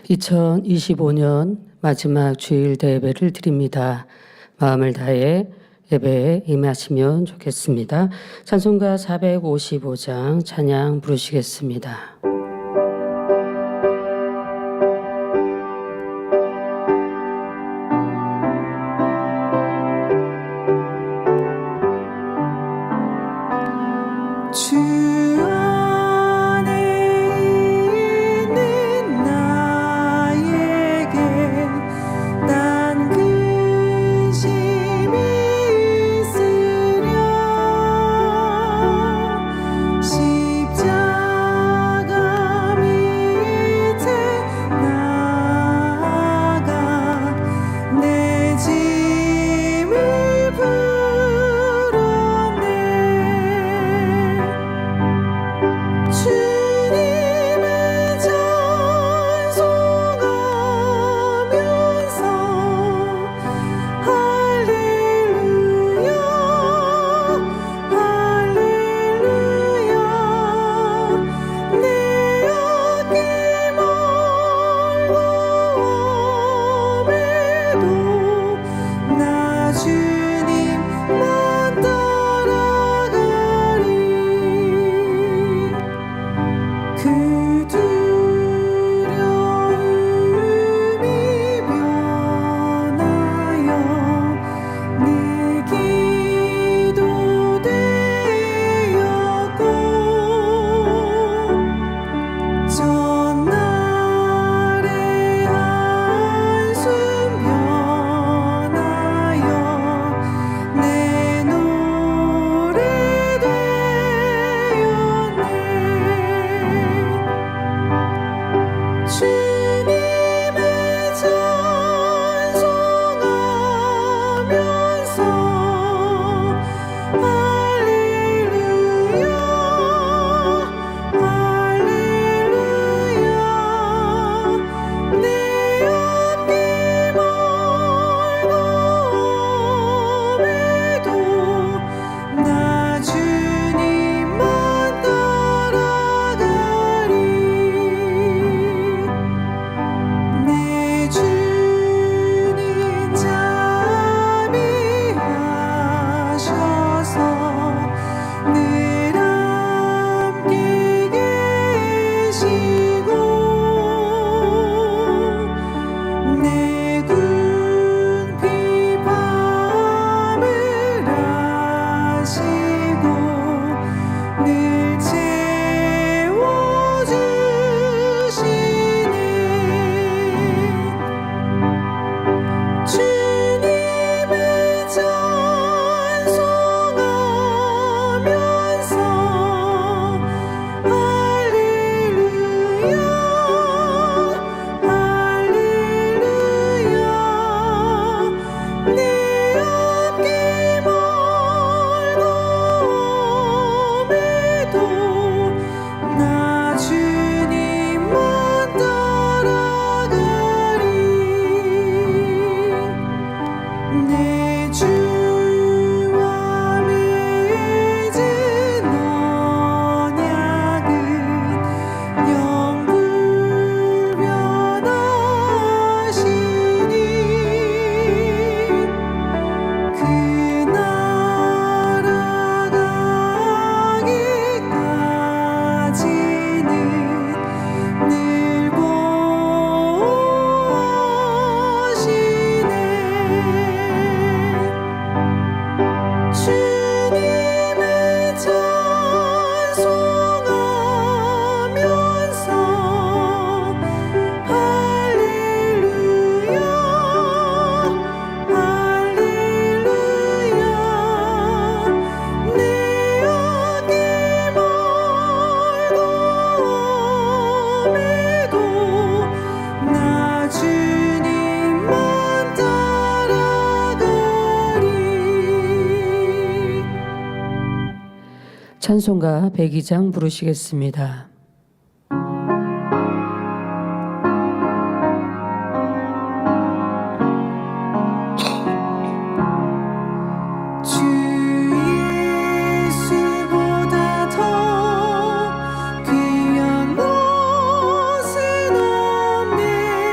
2025년 마지막 주일 대예배를 드립니다. 마음을 다해 예배에 임하시면 좋겠습니다. 찬송가 455장 찬양 부르시겠습니다. 찬송가 102장 부르시겠습니다. 귀한 것은 없네.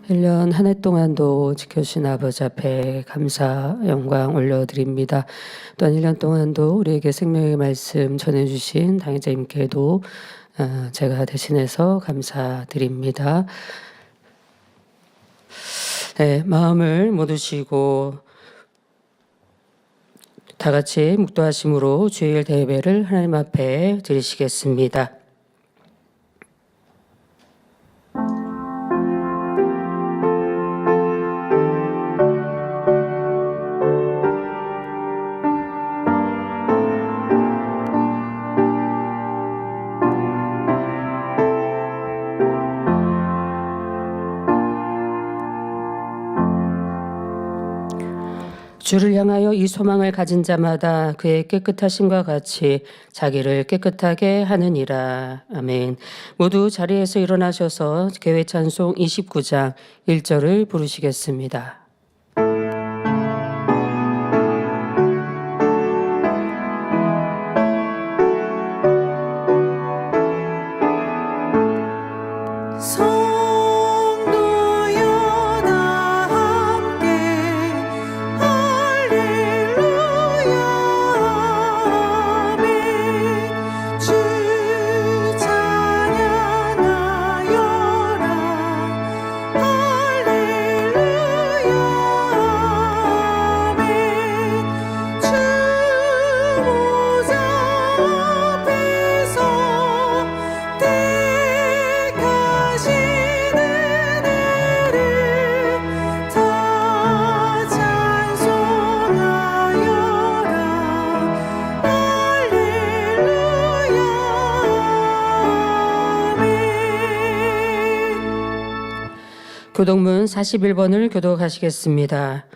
1년 한 해 동안도 지켜주신 아버지 앞에 감사, 영광 올려드립니다. 또한 1년 동안도 우리에게 생명의 말씀 전해주신 당회자님께도 제가 대신해서 감사드립니다. 네, 마음을 모두시고 다 같이 묵도하심으로 주일 대예배를 하나님 앞에 드리시겠습니다. 주를 향하여 이 소망을 가진 자마다 그의 깨끗하심과 같이 자기를 깨끗하게 하느니라. 아멘. 모두 자리에서 일어나셔서 교회 찬송 29장 1절을 부르시겠습니다. 교독문 41번을 교독하시겠습니다.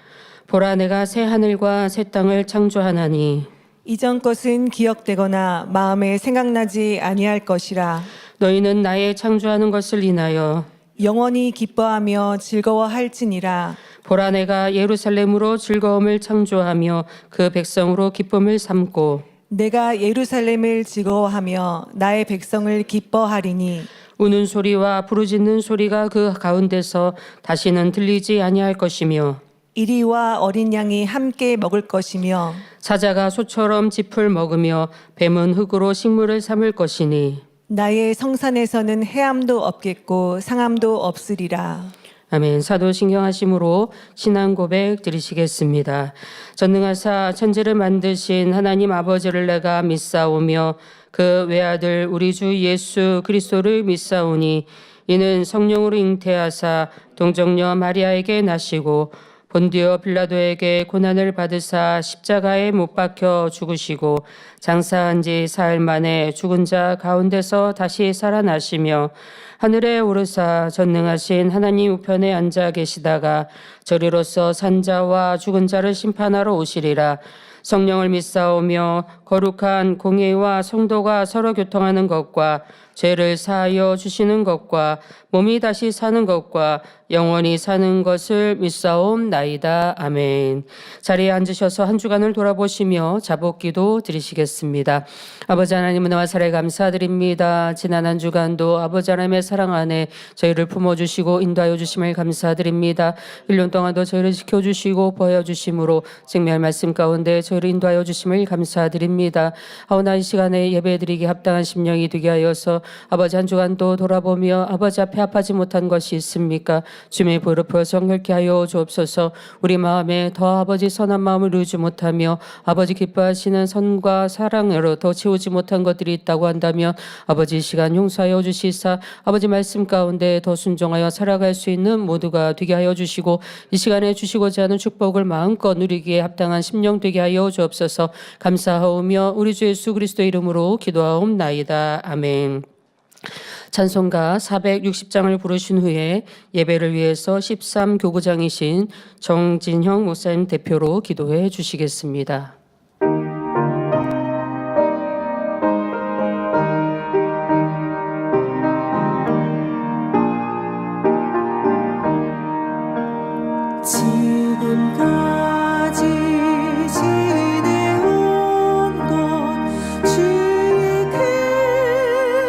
보라, 내가 새 하늘과 새 땅을 창조하나니 이전 것은 기억되거나 마음에 생각나지 아니할 것이라. 너희는 나의 창조하는 것을 인하여 영원히 기뻐하며 즐거워할지니라. 보라, 내가 예루살렘으로 즐거움을 창조하며 그 백성으로 기쁨을 삼고 내가 예루살렘을 즐거워하며 나의 백성을 기뻐하리니 우는 소리와 부르짖는 소리가 그 가운데서 다시는 들리지 아니할 것이며 이리와 어린 양이 함께 먹을 것이며 사자가 소처럼 짚을 먹으며 뱀은 흙으로 식물을 삼을 것이니 나의 성산에서는 해함도 없겠고 상함도 없으리라. 아멘. 사도 신경하심으로 신앙 고백 드리시겠습니다. 전능하사 천지를 만드신 하나님 아버지를 내가 믿사오며 그 외아들 우리 주 예수 그리스도를 믿사오니 이는 성령으로 잉태하사 동정녀 마리아에게 나시고 본디오 빌라도에게 고난을 받으사 십자가에 못 박혀 죽으시고 장사한 지 사흘 만에 죽은 자 가운데서 다시 살아나시며 하늘에 오르사 전능하신 하나님 우편에 앉아 계시다가 저리로서 산 자와 죽은 자를 심판하러 오시리라. 성령을 믿사오며 거룩한 공회와 성도가 서로 교통하는 것과 죄를 사하여 주시는 것과 몸이 다시 사는 것과 영원히 사는 것을 믿사옵나이다. 아멘. 자리에 앉으셔서 한 주간을 돌아보시며 자복기도 드리시겠습니다. 아버지 하나님, 은혜와 사랑에 감사드립니다. 지난 한 주간도 아버지 하나님의 사랑 안에 저희를 품어주시고 인도하여 주심을 감사드립니다. 1년 동안도 저희를 지켜주시고 보여주심으로 증명할 말씀 가운데 저희를 인도하여 주심을 감사드립니다. 하오나 이 시간에 예배드리기 합당한 심령이 되게 하여서 아버지 한 주간도 돌아보며 아버지 앞에 합하지 못한 것이 있습니까? 주님의 보혈을 부어 정결케 하여 주옵소서. 우리 마음에 더 아버지 선한 마음을 누리지 못하며 아버지 기뻐하시는 선과 사랑으로 더 채우지 못한 것들이 있다고 한다면 아버지 이 시간 용서하여 주시사 아버지 말씀 가운데 더 순종하여 살아갈 수 있는 모두가 되게 하여 주시고 이 시간에 주시고자 하는 축복을 마음껏 누리기에 합당한 심령 되게 하여 주옵소서. 감사하오며 우리 주 예수 그리스도 이름으로 기도하옵나이다. 아멘. 찬송가 460장을 부르신 후에 예배를 위해서 13교구장이신 정진형 목사님 대표로 기도해 주시겠습니다. 지금까지 지내온 것 주의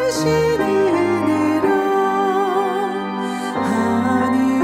크신 은혜라 아니요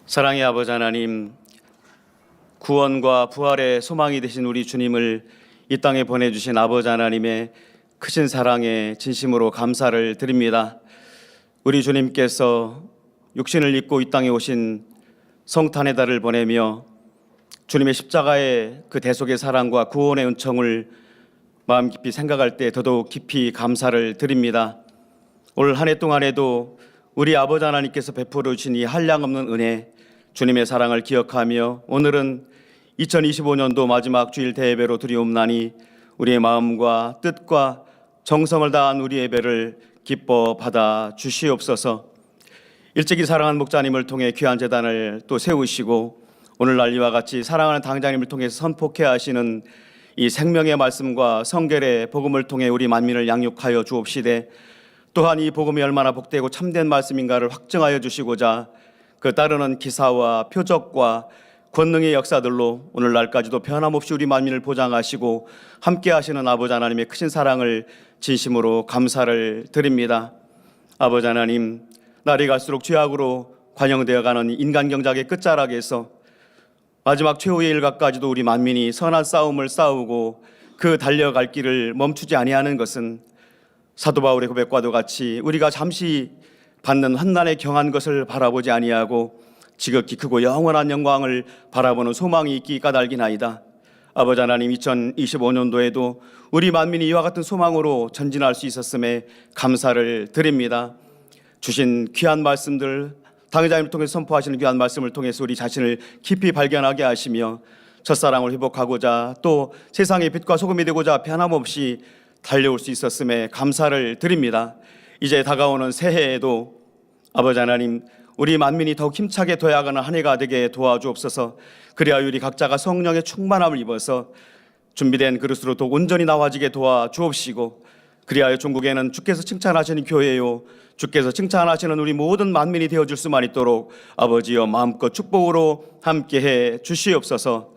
사랑의 아버지 하나님, 구원과 부활의 소망이 되신 우리 주님을 이 땅에 보내주신 아버지 하나님의 크신 사랑에 진심으로 감사를 드립니다. 우리 주님께서 육신을 입고 이 땅에 오신 성탄의 달을 보내며 주님의 십자가의 그 대속의 사랑과 구원의 은총을 마음 깊이 생각할 때 더더욱 깊이 감사를 드립니다. 올 한 해 동안에도 우리 아버지 하나님께서 베풀어 주신 이 한량없는 은혜, 주님의 사랑을 기억하며 오늘은 2025년도 마지막 주일 대예배로 드리옵나니 우리의 마음과 뜻과 정성을 다한 우리 예배를 기뻐 받아 주시옵소서. 일찍이 사랑하는 목자님을 통해 귀한 제단을 또 세우시고 오늘날 이와 같이 사랑하는 당장님을 통해서 선포케 하시는 이 생명의 말씀과 성결의 복음을 통해 우리 만민을 양육하여 주옵시되, 또한 이 복음이 얼마나 복되고 참된 말씀인가를 확증하여 주시고자 그 따르는 기사와 표적과 권능의 역사들로 오늘날까지도 변함없이 우리 만민을 보장하시고 함께 하시는 아버지 하나님의 크신 사랑을 진심으로 감사를 드립니다. 아버지 하나님, 날이 갈수록 죄악으로 관영되어가는 인간 경작의 끝자락에서 마지막 최후의 일각까지도 우리 만민이 선한 싸움을 싸우고 그 달려갈 길을 멈추지 아니하는 것은 사도 바울의 고백과도 같이 우리가 잠시 받는 환난에 경한 것을 바라보지 아니하고 지극히 크고 영원한 영광을 바라보는 소망이 있기 까닭이나이다. 아버지 하나님, 2025년도에도 우리 만민이 이와 같은 소망으로 전진할 수 있었음에 감사를 드립니다. 주신 귀한 말씀들, 당회자님을 통해서 선포하시는 귀한 말씀을 통해서 우리 자신을 깊이 발견하게 하시며 첫사랑을 회복하고자 또 세상의 빛과 소금이 되고자 변함없이 달려올 수 있었음에 감사를 드립니다. 이제 다가오는 새해에도 아버지 하나님, 우리 만민이 더욱 힘차게 도약하는 한 해가 되게 도와주옵소서. 그리하여 우리 각자가 성령의 충만함을 입어서 준비된 그릇으로 더욱 온전히 나와지게 도와주옵시고, 그리하여 중국에는 주께서 칭찬하시는 교회요, 주께서 칭찬하시는 우리 모든 만민이 되어줄 수만 있도록 아버지여 마음껏 축복으로 함께해 주시옵소서.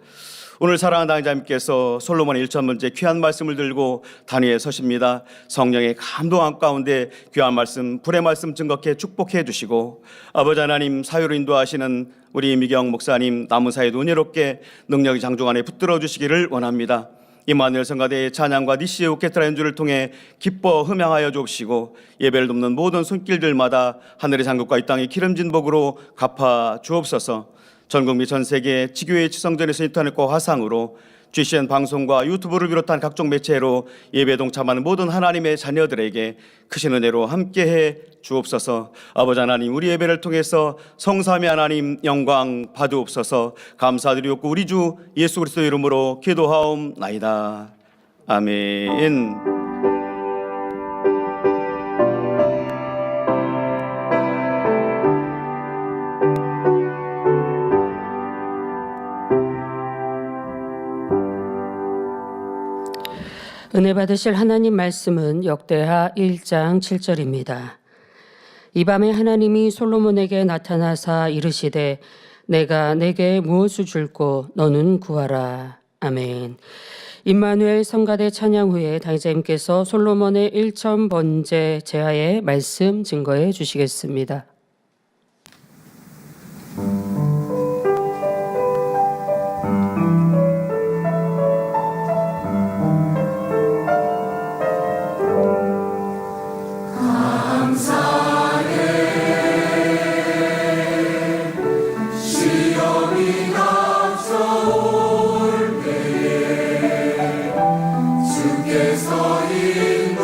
오늘 사랑하는 당회자님께서 솔로몬의 1,000번째 귀한 말씀을 들고 단위에 서십니다. 성령의 감동함 가운데 귀한 말씀, 불의 말씀 증거케 축복해 주시고, 아버지 하나님, 사유로 인도하시는 우리 미경 목사님 남은 사이도 은혜롭게 능력이 장중 안에 붙들어 주시기를 원합니다. 임마누엘 성가대의 찬양과 니시의 오케스트라 연주를 통해 기뻐 흠양하여 주옵시고, 예배를 돕는 모든 손길들마다 하늘의 장국과 이 땅의 기름진 복으로 갚아 주옵소서. 전국미 전세계 지교회 지성전에서 인터넷과 화상으로 GCN 방송과 유튜브를 비롯한 각종 매체로 예배 동참하는 모든 하나님의 자녀들에게 크신 은혜로 함께해 주옵소서. 아버지 하나님, 우리 예배를 통해서 성삼위 하나님 영광 받으옵소서. 감사드리옵고 우리 주 예수 그리스도 이름으로 기도하옵나이다. 아멘. 은혜 받으실 하나님 말씀은 역대하 1장 7절입니다. 이 밤에 하나님이 솔로몬에게 나타나사 이르시되 내가 내게 무엇을 줄고 너는 구하라. 아멘. 임마누엘 성가대 찬양 후에 당회자님께서 솔로몬의 1,000번째 제하의 말씀 증거해 주시겠습니다. 주께서 인도하시니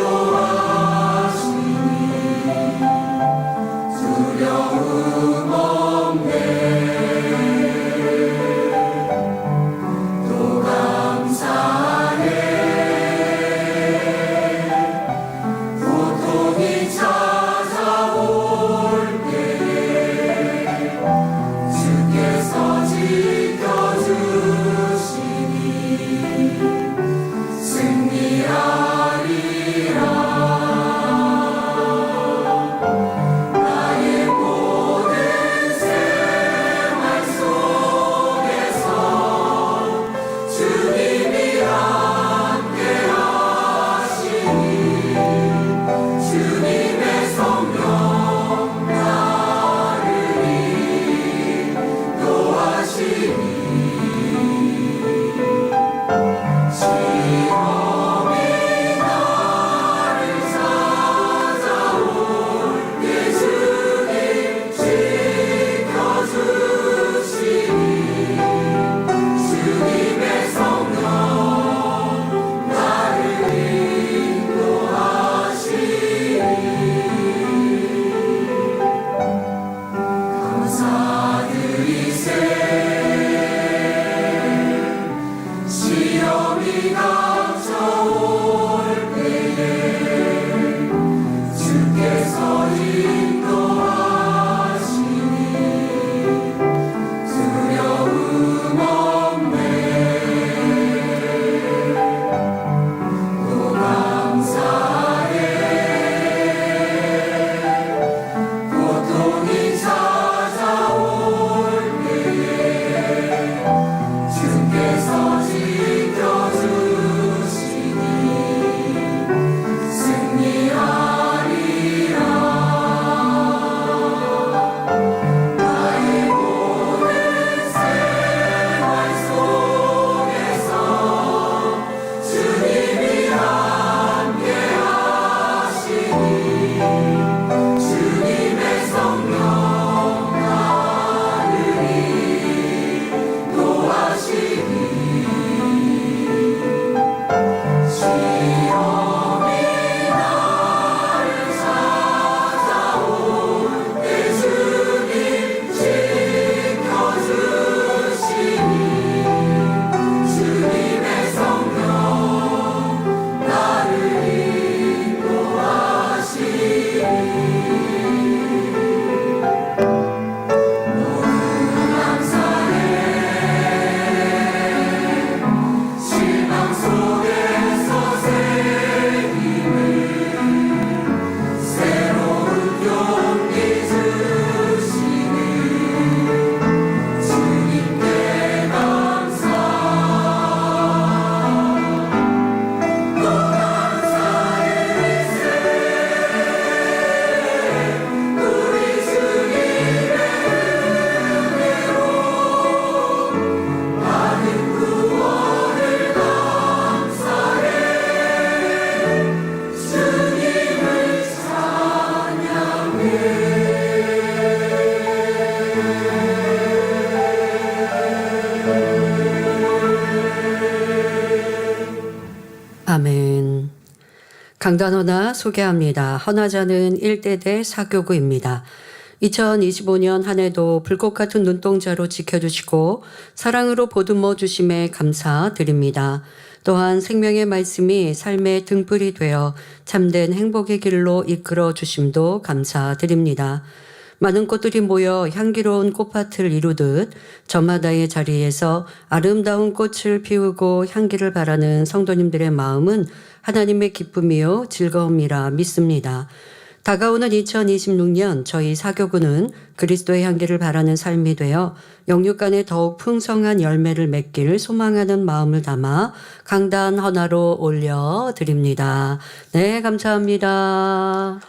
강단헌화 소개합니다. 헌화자는 1대대 사교구입니다. 2025년 한 해도 불꽃 같은 눈동자로 지켜주시고 사랑으로 보듬어 주심에 감사드립니다. 또한 생명의 말씀이 삶의 등불이 되어 참된 행복의 길로 이끌어 주심도 감사드립니다. 많은 꽃들이 모여 향기로운 꽃밭을 이루듯 저마다의 자리에서 아름다운 꽃을 피우고 향기를 바라는 성도님들의 마음은 하나님의 기쁨이요 즐거움이라 믿습니다. 다가오는 2026년 저희 사교구는 그리스도의 향기를 바라는 삶이 되어 영육간에 더욱 풍성한 열매를 맺길 소망하는 마음을 담아 강단 헌화로 올려드립니다. 네, 감사합니다.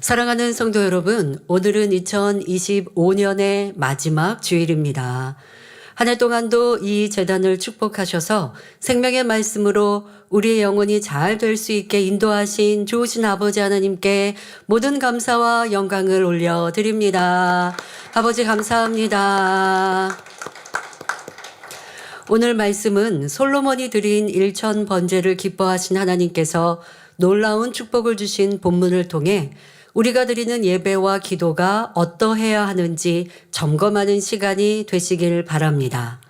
사랑하는 성도 여러분, 오늘은 2025년의 마지막 주일입니다. 한 해 동안도 이 재단을 축복하셔서 생명의 말씀으로 우리의 영혼이 잘 될 수 있게 인도하신 좋으신 아버지 하나님께 모든 감사와 영광을 올려드립니다. 아버지 감사합니다. 오늘 말씀은 솔로몬이 드린 일천 번제를 기뻐하신 하나님께서 놀라운 축복을 주신 본문을 통해 우리가 드리는 예배와 기도가 어떠해야 하는지 점검하는 시간이 되시길 바랍니다.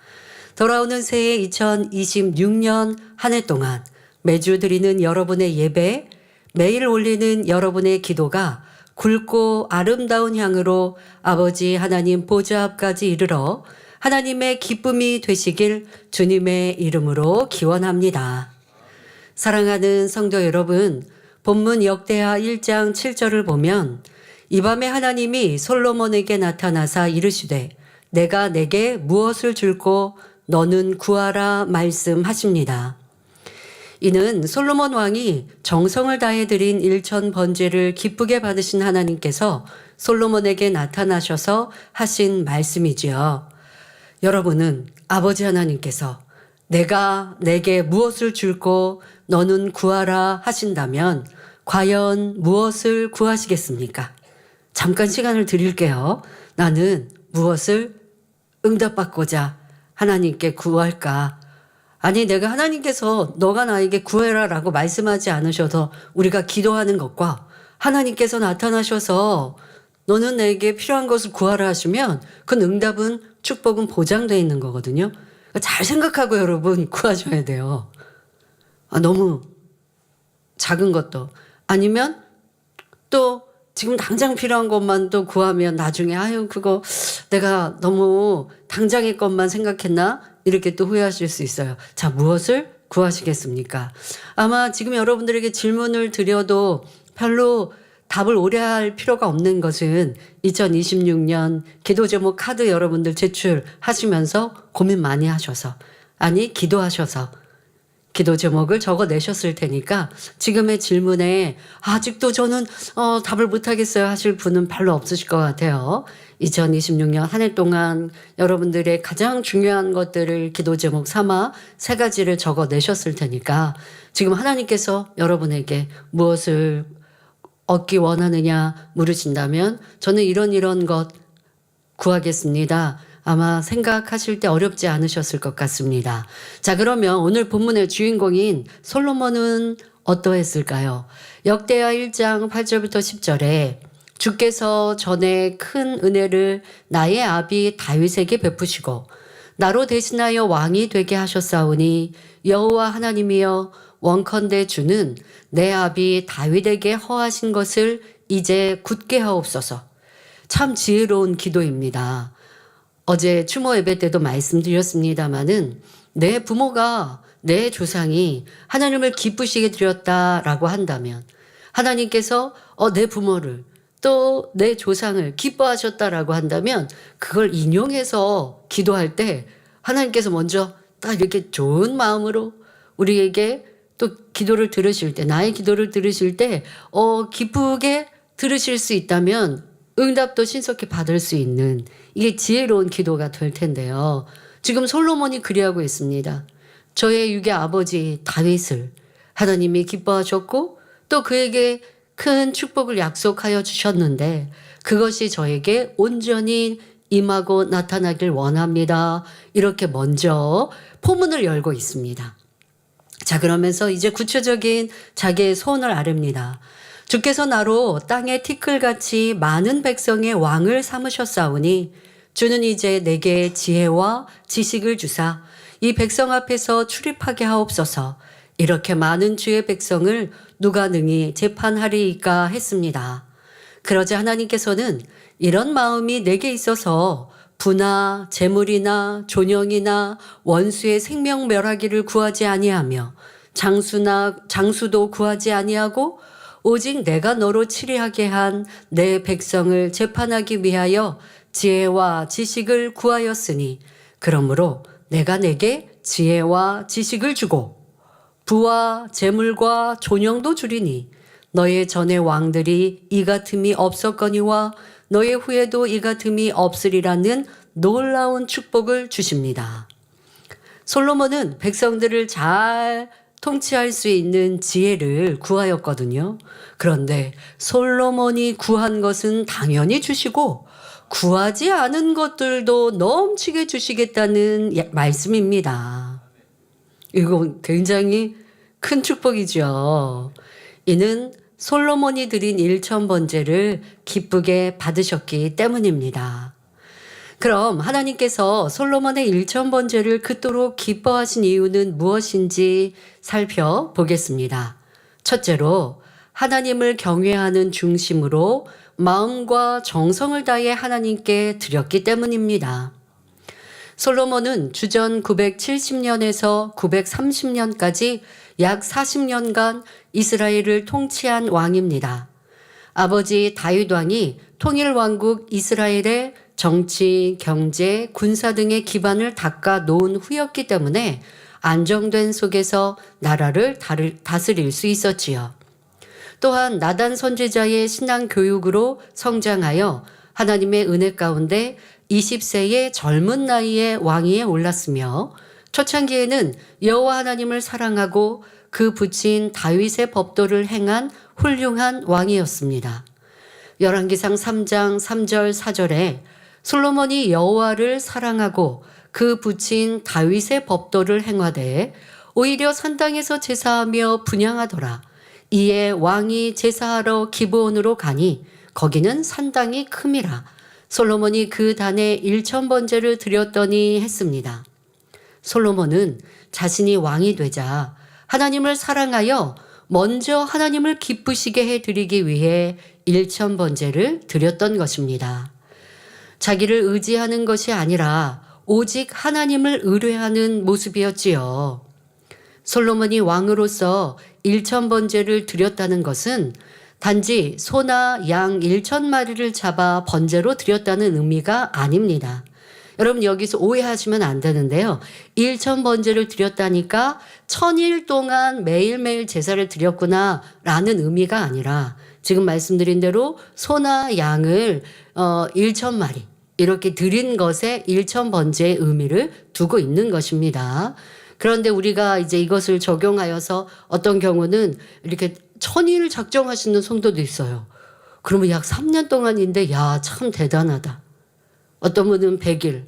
돌아오는 새해 2026년 한 해 동안 매주 드리는 여러분의 예배, 매일 올리는 여러분의 기도가 굵고 아름다운 향으로 아버지 하나님 보좌 앞까지 이르러 하나님의 기쁨이 되시길 주님의 이름으로 기원합니다. 사랑하는 성도 여러분, 본문 역대하 1장 7절을 보면 이 밤에 하나님이 솔로몬에게 나타나사 이르시되 내가 내게 무엇을 줄고 너는 구하라 말씀하십니다. 이는 솔로몬 왕이 정성을 다해 드린 일천 번제를 기쁘게 받으신 하나님께서 솔로몬에게 나타나셔서 하신 말씀이지요. 여러분은 아버지 하나님께서 내가 내게 무엇을 줄고 너는 구하라 하신다면 과연 무엇을 구하시겠습니까? 잠깐 시간을 드릴게요. 나는 무엇을 응답받고자 하나님께 구할까? 아니, 내가 하나님께서 너가 나에게 구해라 라고 말씀하지 않으셔서 우리가 기도하는 것과 하나님께서 나타나셔서 너는 내게 필요한 것을 구하라 하시면 그 응답은 축복은 보장되어 있는 거거든요. 잘 생각하고 여러분 구하셔야 돼요. 너무 작은 것도 아니면 또 지금 당장 필요한 것만 또 구하면 나중에 아유 그거 내가 너무 당장의 것만 생각했나 이렇게 또 후회하실 수 있어요. 자, 무엇을 구하시겠습니까? 아마 지금 여러분들에게 질문을 드려도 별로 답을 오래 할 필요가 없는 것은 2026년 기도 제목 카드 여러분들 제출하시면서 고민 많이 하셔서 아니 기도하셔서 기도 제목을 적어내셨을 테니까 지금의 질문에 아직도 저는 답을 못하겠어요 하실 분은 별로 없으실 것 같아요. 2026년 한 해 동안 여러분들의 가장 중요한 것들을 기도 제목 삼아 3가지를 적어내셨을 테니까 지금 하나님께서 여러분에게 무엇을 얻기 원하느냐 물으신다면 저는 이런 것 구하겠습니다. 아마 생각하실 때 어렵지 않으셨을 것 같습니다. 자, 그러면 오늘 본문의 주인공인 솔로몬은 어떠했을까요? 역대하 1장 8절부터 10절에 주께서 전에 큰 은혜를 나의 아비 다윗에게 베푸시고 나로 대신하여 왕이 되게 하셨사오니 여호와 하나님이여 원컨대 주는 내 아비 다윗에게 허하신 것을 이제 굳게 하옵소서. 참 지혜로운 기도입니다. 어제 추모 예배 때도 말씀드렸습니다마는 내 부모가 내 조상이 하나님을 기쁘시게 드렸다라고 한다면 하나님께서 내 부모를 또 내 조상을 기뻐하셨다라고 한다면 그걸 인용해서 기도할 때 하나님께서 먼저 딱 이렇게 좋은 마음으로 우리에게 또 기도를 들으실 때 나의 기도를 들으실 때 기쁘게 들으실 수 있다면 응답도 신속히 받을 수 있는 이게 지혜로운 기도가 될 텐데요. 지금 솔로몬이 그리하고 있습니다. 저의 육의 아버지 다윗을 하나님이 기뻐하셨고 또 그에게 큰 축복을 약속하여 주셨는데 그것이 저에게 온전히 임하고 나타나길 원합니다. 이렇게 먼저 포문을 열고 있습니다. 자, 그러면서 이제 구체적인 자기의 소원을 아뢰입니다. 주께서 나로 땅에 티끌같이 많은 백성의 왕을 삼으셨사오니 주는 이제 내게 지혜와 지식을 주사 이 백성 앞에서 출입하게 하옵소서. 이렇게 많은 주의 백성을 누가 능히 재판하리이까 했습니다. 그러자 하나님께서는 이런 마음이 내게 있어서 부나 재물이나 존영이나 원수의 생명 멸하기를 구하지 아니하며 장수도 구하지 아니하고 오직 내가 너로 치리하게 한 내 백성을 재판하기 위하여 지혜와 지식을 구하였으니 그러므로 내가 내게 지혜와 지식을 주고 부와 재물과 존영도 주리니 너의 전의 왕들이 이 같음이 없었거니와 너의 후에도 이 같음이 없으리라는 놀라운 축복을 주십니다. 솔로몬은 백성들을 잘 통치할 수 있는 지혜를 구하였거든요. 그런데 솔로몬이 구한 것은 당연히 주시고 구하지 않은 것들도 넘치게 주시겠다는 말씀입니다. 이거 굉장히 큰 축복이죠. 이는 솔로몬이 드린 1000번제를 기쁘게 받으셨기 때문입니다. 그럼 하나님께서 솔로몬의 1000번제를 그토록 기뻐하신 이유는 무엇인지 살펴보겠습니다. 첫째로 하나님을 경외하는 중심으로 마음과 정성을 다해 하나님께 드렸기 때문입니다. 솔로몬은 주전 970년에서 930년까지 약 40년간 이스라엘을 통치한 왕입니다. 아버지 다윗 왕이 통일 왕국 이스라엘의 정치, 경제, 군사 등의 기반을 닦아 놓은 후였기 때문에 안정된 속에서 나라를 다스릴 수 있었지요. 또한 나단 선지자의 신앙 교육으로 성장하여 하나님의 은혜 가운데 20세의 젊은 나이에 왕위에 올랐으며 초창기에는 여호와 하나님을 사랑하고 그 부친 다윗의 법도를 행한 훌륭한 왕이었습니다. 열왕기상 3장 3절 4절에 솔로몬이 여호와를 사랑하고 그 부친 다윗의 법도를 행하되 오히려 산당에서 제사하며 분향하더라. 이에 왕이 제사하러 기브온으로 가니 거기는 산당이 큼이라. 솔로몬이 그 단에 1000번제를 드렸더니 했습니다. 솔로몬은 자신이 왕이 되자 하나님을 사랑하여 먼저 하나님을 기쁘시게 해드리기 위해 1000번제를 드렸던 것입니다. 자기를 의지하는 것이 아니라 오직 하나님을 의뢰하는 모습이었지요. 솔로몬이 왕으로서 1000번제를 드렸다는 것은 단지 소나 양 1000마리를 잡아 번제로 드렸다는 의미가 아닙니다. 여러분 여기서 오해하시면 안 되는데요. 1000번제를 드렸다니까 1000일 동안 매일매일 제사를 드렸구나 라는 의미가 아니라 지금 말씀드린 대로 소나 양을 1000마리 이렇게 드린 것에 1000번제의 의미를 두고 있는 것입니다. 그런데 우리가 이제 이것을 적용하여서 어떤 경우는 이렇게 1000일 작정하시는 성도도 있어요. 그러면 약 3년 동안인데 야, 참 대단하다. 어떤 분은 100일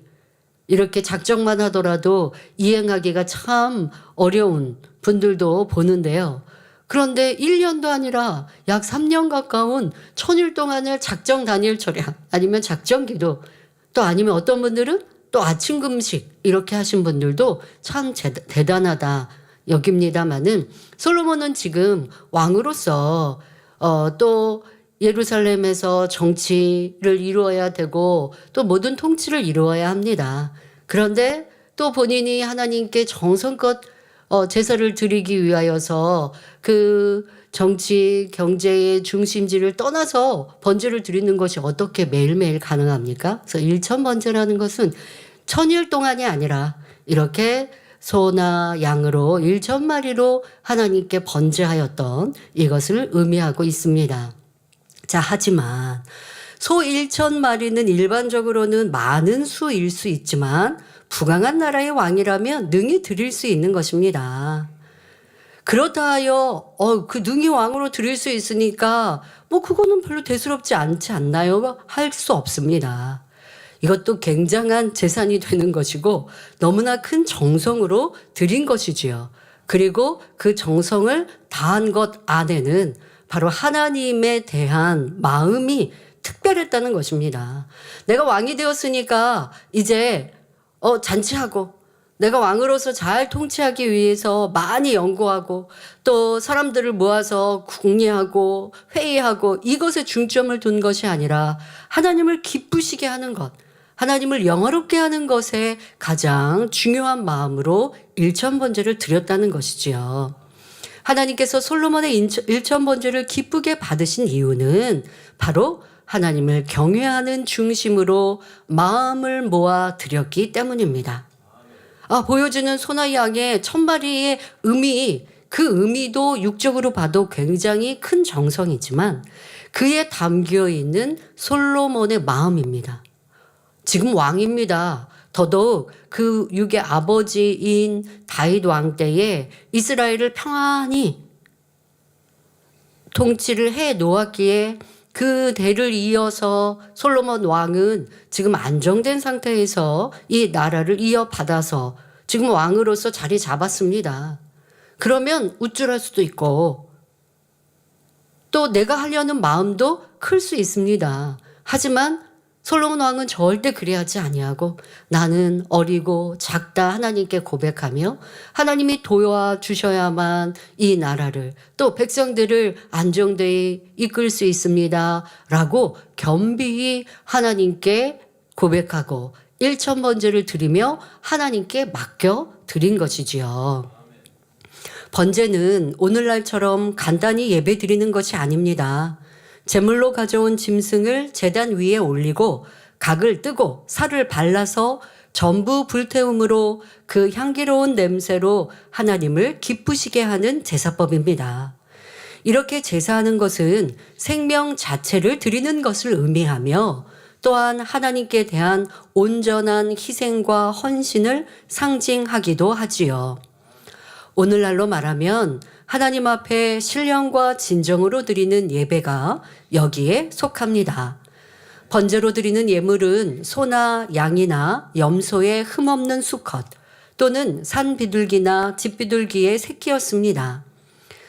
이렇게 작정만 하더라도 이행하기가 참 어려운 분들도 보는데요. 그런데 1년도 아니라 약 3년 가까운 1000일 동안을 작정 단일 철야 아니면 작정 기도 또 아니면 어떤 분들은 또 아침 금식 이렇게 하신 분들도 참 대단하다 여깁니다마는 솔로몬은 지금 왕으로서 또 예루살렘에서 정치를 이루어야 되고 또 모든 통치를 이루어야 합니다. 그런데 또 본인이 하나님께 정성껏 제사를 드리기 위하여서 그 정치, 경제의 중심지를 떠나서 번제를 드리는 것이 어떻게 매일매일 가능합니까? 그래서 1000번제라는 것은 1000일 동안이 아니라 이렇게 소나 양으로 1000마리로 하나님께 번제하였던 이것을 의미하고 있습니다. 자, 하지만 소 1000마리는 일반적으로는 많은 수일 수 있지만 부강한 나라의 왕이라면 능히 드릴 수 있는 것입니다. 그렇다 하여 그 능히 왕으로 드릴 수 있으니까 뭐 그거는 별로 대수롭지 않지 않나요? 할 수 없습니다. 이것도 굉장한 재산이 되는 것이고 너무나 큰 정성으로 드린 것이지요. 그리고 그 정성을 다한 것 안에는 바로 하나님에 대한 마음이 특별했다는 것입니다. 내가 왕이 되었으니까 이제 잔치하고 내가 왕으로서 잘 통치하기 위해서 많이 연구하고 또 사람들을 모아서 궁리하고 회의하고 이것에 중점을 둔 것이 아니라 하나님을 기쁘시게 하는 것, 하나님을 영화롭게 하는 것에 가장 중요한 마음으로 일천번제를 드렸다는 것이지요. 하나님께서 솔로몬의 일천번제를 기쁘게 받으신 이유는 바로 하나님을 경외하는 중심으로 마음을 모아 드렸기 때문입니다. 보여주는 소나 양의 1000마리의 의미, 그 의미도 육적으로 봐도 굉장히 큰 정성이지만 그에 담겨 있는 솔로몬의 마음입니다. 지금 왕입니다. 더더욱 그 육의 아버지인 다윗 왕 때에 이스라엘을 평안히 통치를 해 놓았기에 그 대를 이어서 솔로몬 왕은 지금 안정된 상태에서 이 나라를 이어받아서 지금 왕으로서 자리 잡았습니다. 그러면 우쭐할 수도 있고 또 내가 하려는 마음도 클 수 있습니다. 하지만 솔로몬 왕은 절대 그리하지 아니하고 나는 어리고 작다 하나님께 고백하며 하나님이 도와주셔야만 이 나라를 또 백성들을 안정되이 이끌 수 있습니다 라고 겸비히 하나님께 고백하고 일천번제를 드리며 하나님께 맡겨 드린 것이지요. 번제는 오늘날처럼 간단히 예배 드리는 것이 아닙니다. 제물로 가져온 짐승을 제단 위에 올리고 각을 뜨고 살을 발라서 전부 불태움으로 그 향기로운 냄새로 하나님을 기쁘시게 하는 제사법입니다. 이렇게 제사하는 것은 생명 자체를 드리는 것을 의미하며 또한 하나님께 대한 온전한 희생과 헌신을 상징하기도 하지요. 오늘날로 말하면 하나님 앞에 신령과 진정으로 드리는 예배가 여기에 속합니다. 번제로 드리는 예물은 소나 양이나 염소의 흠없는 수컷 또는 산 비둘기나 집 비둘기의 새끼였습니다.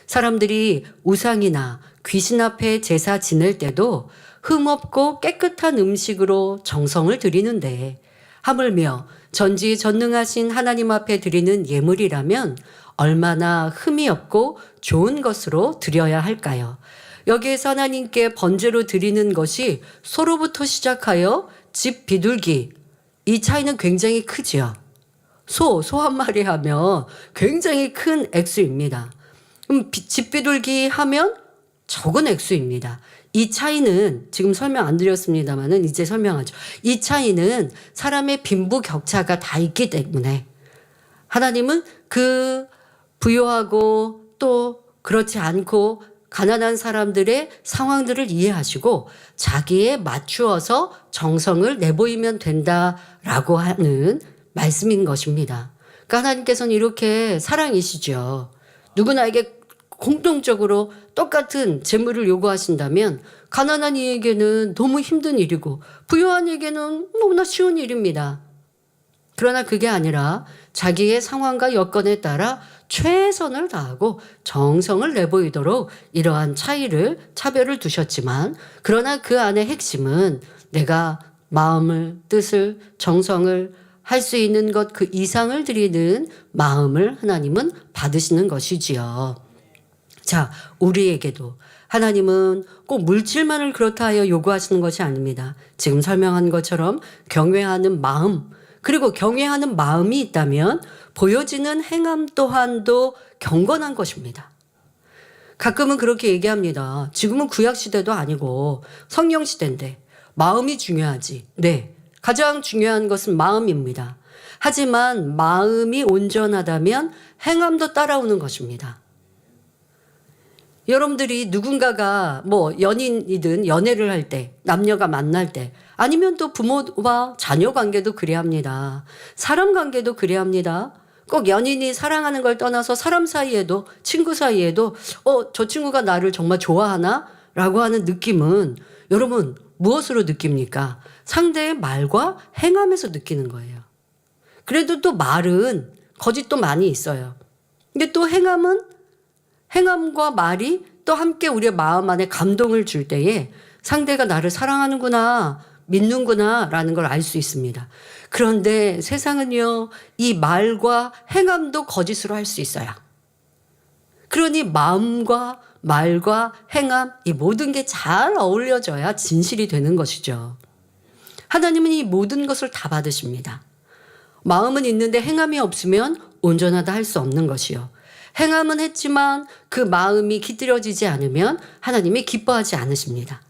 사람들이 우상이나 귀신 앞에 제사 지낼 때도 흠없고 깨끗한 음식으로 정성을 드리는데 하물며 전지전능하신 하나님 앞에 드리는 예물이라면 얼마나 흠이 없고 좋은 것으로 드려야 할까요? 여기에서 하나님께 번제로 드리는 것이 소로부터 시작하여 집 비둘기, 이 차이는 굉장히 크지요. 소 한 마리 하면 굉장히 큰 액수입니다. 그럼 집 비둘기 하면 적은 액수입니다. 이 차이는 지금 설명 안 드렸습니다만은 이제 설명하죠. 이 차이는 사람의 빈부격차가 다 있기 때문에 하나님은 그 부유하고 또 그렇지 않고 가난한 사람들의 상황들을 이해하시고 자기에 맞추어서 정성을 내보이면 된다라고 하는 말씀인 것입니다. 그러니까 하나님께서는 이렇게 사랑이시죠. 누구나에게 공동적으로 똑같은 재물을 요구하신다면 가난한 이에게는 너무 힘든 일이고 부유한 이에게는 너무나 쉬운 일입니다. 그러나 그게 아니라 자기의 상황과 여건에 따라 최선을 다하고 정성을 내보이도록 이러한 차별을 두셨지만 그러나 그 안의 핵심은 내가 마음을, 뜻을, 정성을 할 수 있는 것 그 이상을 드리는 마음을 하나님은 받으시는 것이지요. 자, 우리에게도 하나님은 꼭 물질만을 그렇다 하여 요구하시는 것이 아닙니다. 지금 설명한 것처럼 경외하는 마음, 그리고 경외하는 마음이 있다면 보여지는 행함 또한도 경건한 것입니다. 가끔은 그렇게 얘기합니다. 지금은 구약시대도 아니고 성령시대인데 마음이 중요하지. 네, 가장 중요한 것은 마음입니다. 하지만 마음이 온전하다면 행함도 따라오는 것입니다. 여러분들이 누군가가 연인이든 연애를 할 때, 남녀가 만날 때, 아니면 또 부모와 자녀 관계도 그래야 합니다. 사람 관계도 그래야 합니다. 꼭 연인이 사랑하는 걸 떠나서 사람 사이에도, 친구 사이에도 저 친구가 나를 정말 좋아하나? 라고 하는 느낌은 여러분 무엇으로 느낍니까? 상대의 말과 행함에서 느끼는 거예요. 그래도 또 말은 거짓도 많이 있어요. 근데 또 행함과 말이 또 함께 우리의 마음 안에 감동을 줄 때에 상대가 나를 사랑하는구나, 믿는구나 라는 걸 알 수 있습니다. 그런데 세상은요, 이 말과 행함도 거짓으로 할 수 있어요. 그러니 마음과 말과 행함, 이 모든 게 잘 어울려져야 진실이 되는 것이죠. 하나님은 이 모든 것을 다 받으십니다. 마음은 있는데 행함이 없으면 온전하다 할 수 없는 것이요. 행함은 했지만 그 마음이 깃들여지지 않으면 하나님이 기뻐하지 않으십니다.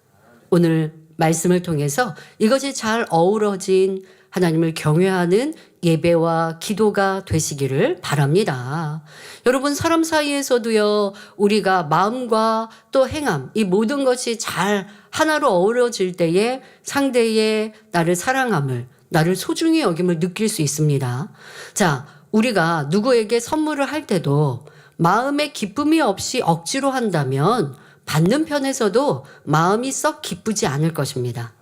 오늘 말씀을 통해서 이것이 잘 어우러진 하나님을 경외하는 예배와 기도가 되시기를 바랍니다. 여러분, 사람 사이에서도요, 우리가 마음과 또 행함, 이 모든 것이 잘 하나로 어우러질 때에 상대의 나를 사랑함을, 나를 소중히 여김을 느낄 수 있습니다. 자, 우리가 누구에게 선물을 할 때도 마음의 기쁨이 없이 억지로 한다면 받는 편에서도 마음이 썩 기쁘지 않을 것입니다.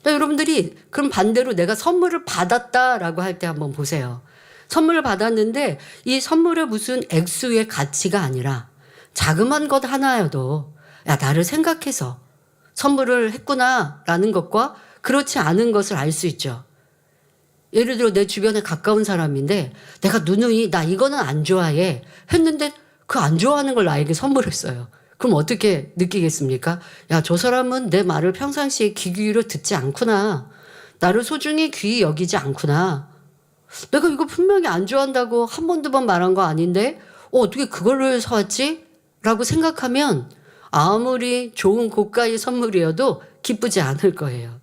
그러니까 여러분들이 그럼 반대로 내가 선물을 받았다라고 할 때 한번 보세요. 선물을 받았는데 이 선물의 무슨 액수의 가치가 아니라 자그마한 것 하나여도 야, 나를 생각해서 선물을 했구나라는 것과 그렇지 않은 것을 알 수 있죠. 예를 들어 내 주변에 가까운 사람인데 내가 누누이 나 이거는 안 좋아해 했는데 그 안 좋아하는 걸 나에게 선물했어요. 그럼 어떻게 느끼겠습니까? 야, 저 사람은 내 말을 평상시에 귀 기울여 듣지 않구나. 나를 소중히 귀히 여기지 않구나. 내가 이거 분명히 안 좋아한다고 한 번, 두 번 말한 거 아닌데 어떻게 그거를 사왔지? 라고 생각하면 아무리 좋은 고가의 선물이어도 기쁘지 않을 거예요.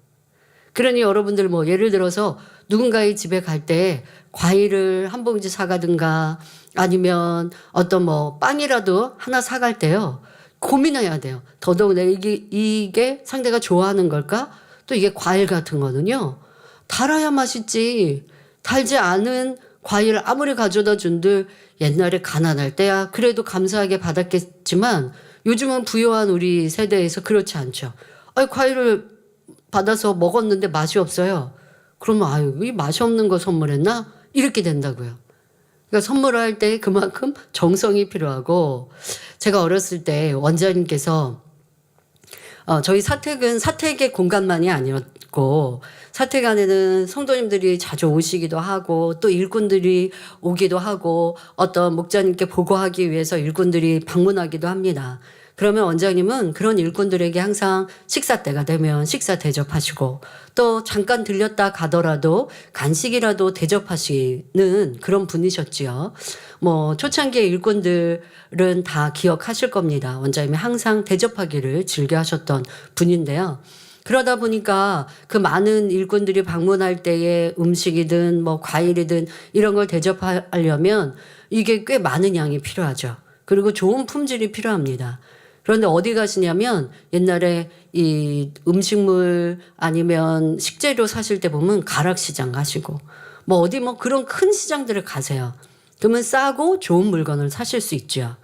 그러니 여러분들 뭐 예를 들어서 누군가의 집에 갈 때 과일을 한 봉지 사가든가 아니면 어떤 뭐 빵이라도 하나 사갈 때요. 고민해야 돼요. 더더욱 내가 이게 상대가 좋아하는 걸까? 또 이게 과일 같은 거는요. 달아야 맛있지. 달지 않은 과일을 아무리 가져다 준들 옛날에 가난할 때야 그래도 감사하게 받았겠지만 요즘은 부유한 우리 세대에서 그렇지 않죠. 아니, 과일을 받아서 먹었는데 맛이 없어요. 그러면 아유, 이 맛이 없는 거 선물했나? 이렇게 된다고요. 그러니까 선물할 때 그만큼 정성이 필요하고 제가 어렸을 때 원장님께서 저희 사택은 사택의 공간만이 아니었고 사택 안에는 성도님들이 자주 오시기도 하고 또 일꾼들이 오기도 하고 어떤 목자님께 보고하기 위해서 일꾼들이 방문하기도 합니다. 그러면 원장님은 그런 일꾼들에게 항상 식사 때가 되면 식사 대접하시고 또 잠깐 들렸다 가더라도 간식이라도 대접하시는 그런 분이셨지요. 뭐 초창기의 일꾼들은 다 기억하실 겁니다. 원장님이 항상 대접하기를 즐겨 하셨던 분인데요. 그러다 보니까 그 많은 일꾼들이 방문할 때에 음식이든 뭐 과일이든 이런 걸 대접하려면 이게 꽤 많은 양이 필요하죠. 그리고 좋은 품질이 필요합니다. 그런데 어디 가시냐면 옛날에 이 음식물 아니면 식재료 사실 때 보면 가락시장 가시고 뭐 어디 뭐 그런 큰 시장들을 가세요. 그러면 싸고 좋은 물건을 사실 수 있죠.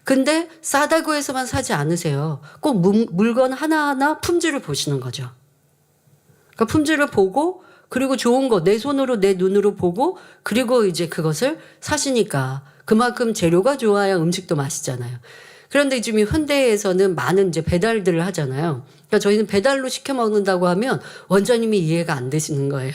근데 싸다고 해서만 사지 않으세요. 꼭 물건 하나하나 품질을 보시는 거죠. 그러니까 품질을 보고 그리고 좋은 거 내 손으로 내 눈으로 보고 그리고 이제 그것을 사시니까 그만큼 재료가 좋아야 음식도 맛있잖아요. 그런데 지금 현대에서는 많은 이제 배달들을 하잖아요. 그러니까 저희는 배달로 시켜 먹는다고 하면 원장님이 이해가 안 되시는 거예요.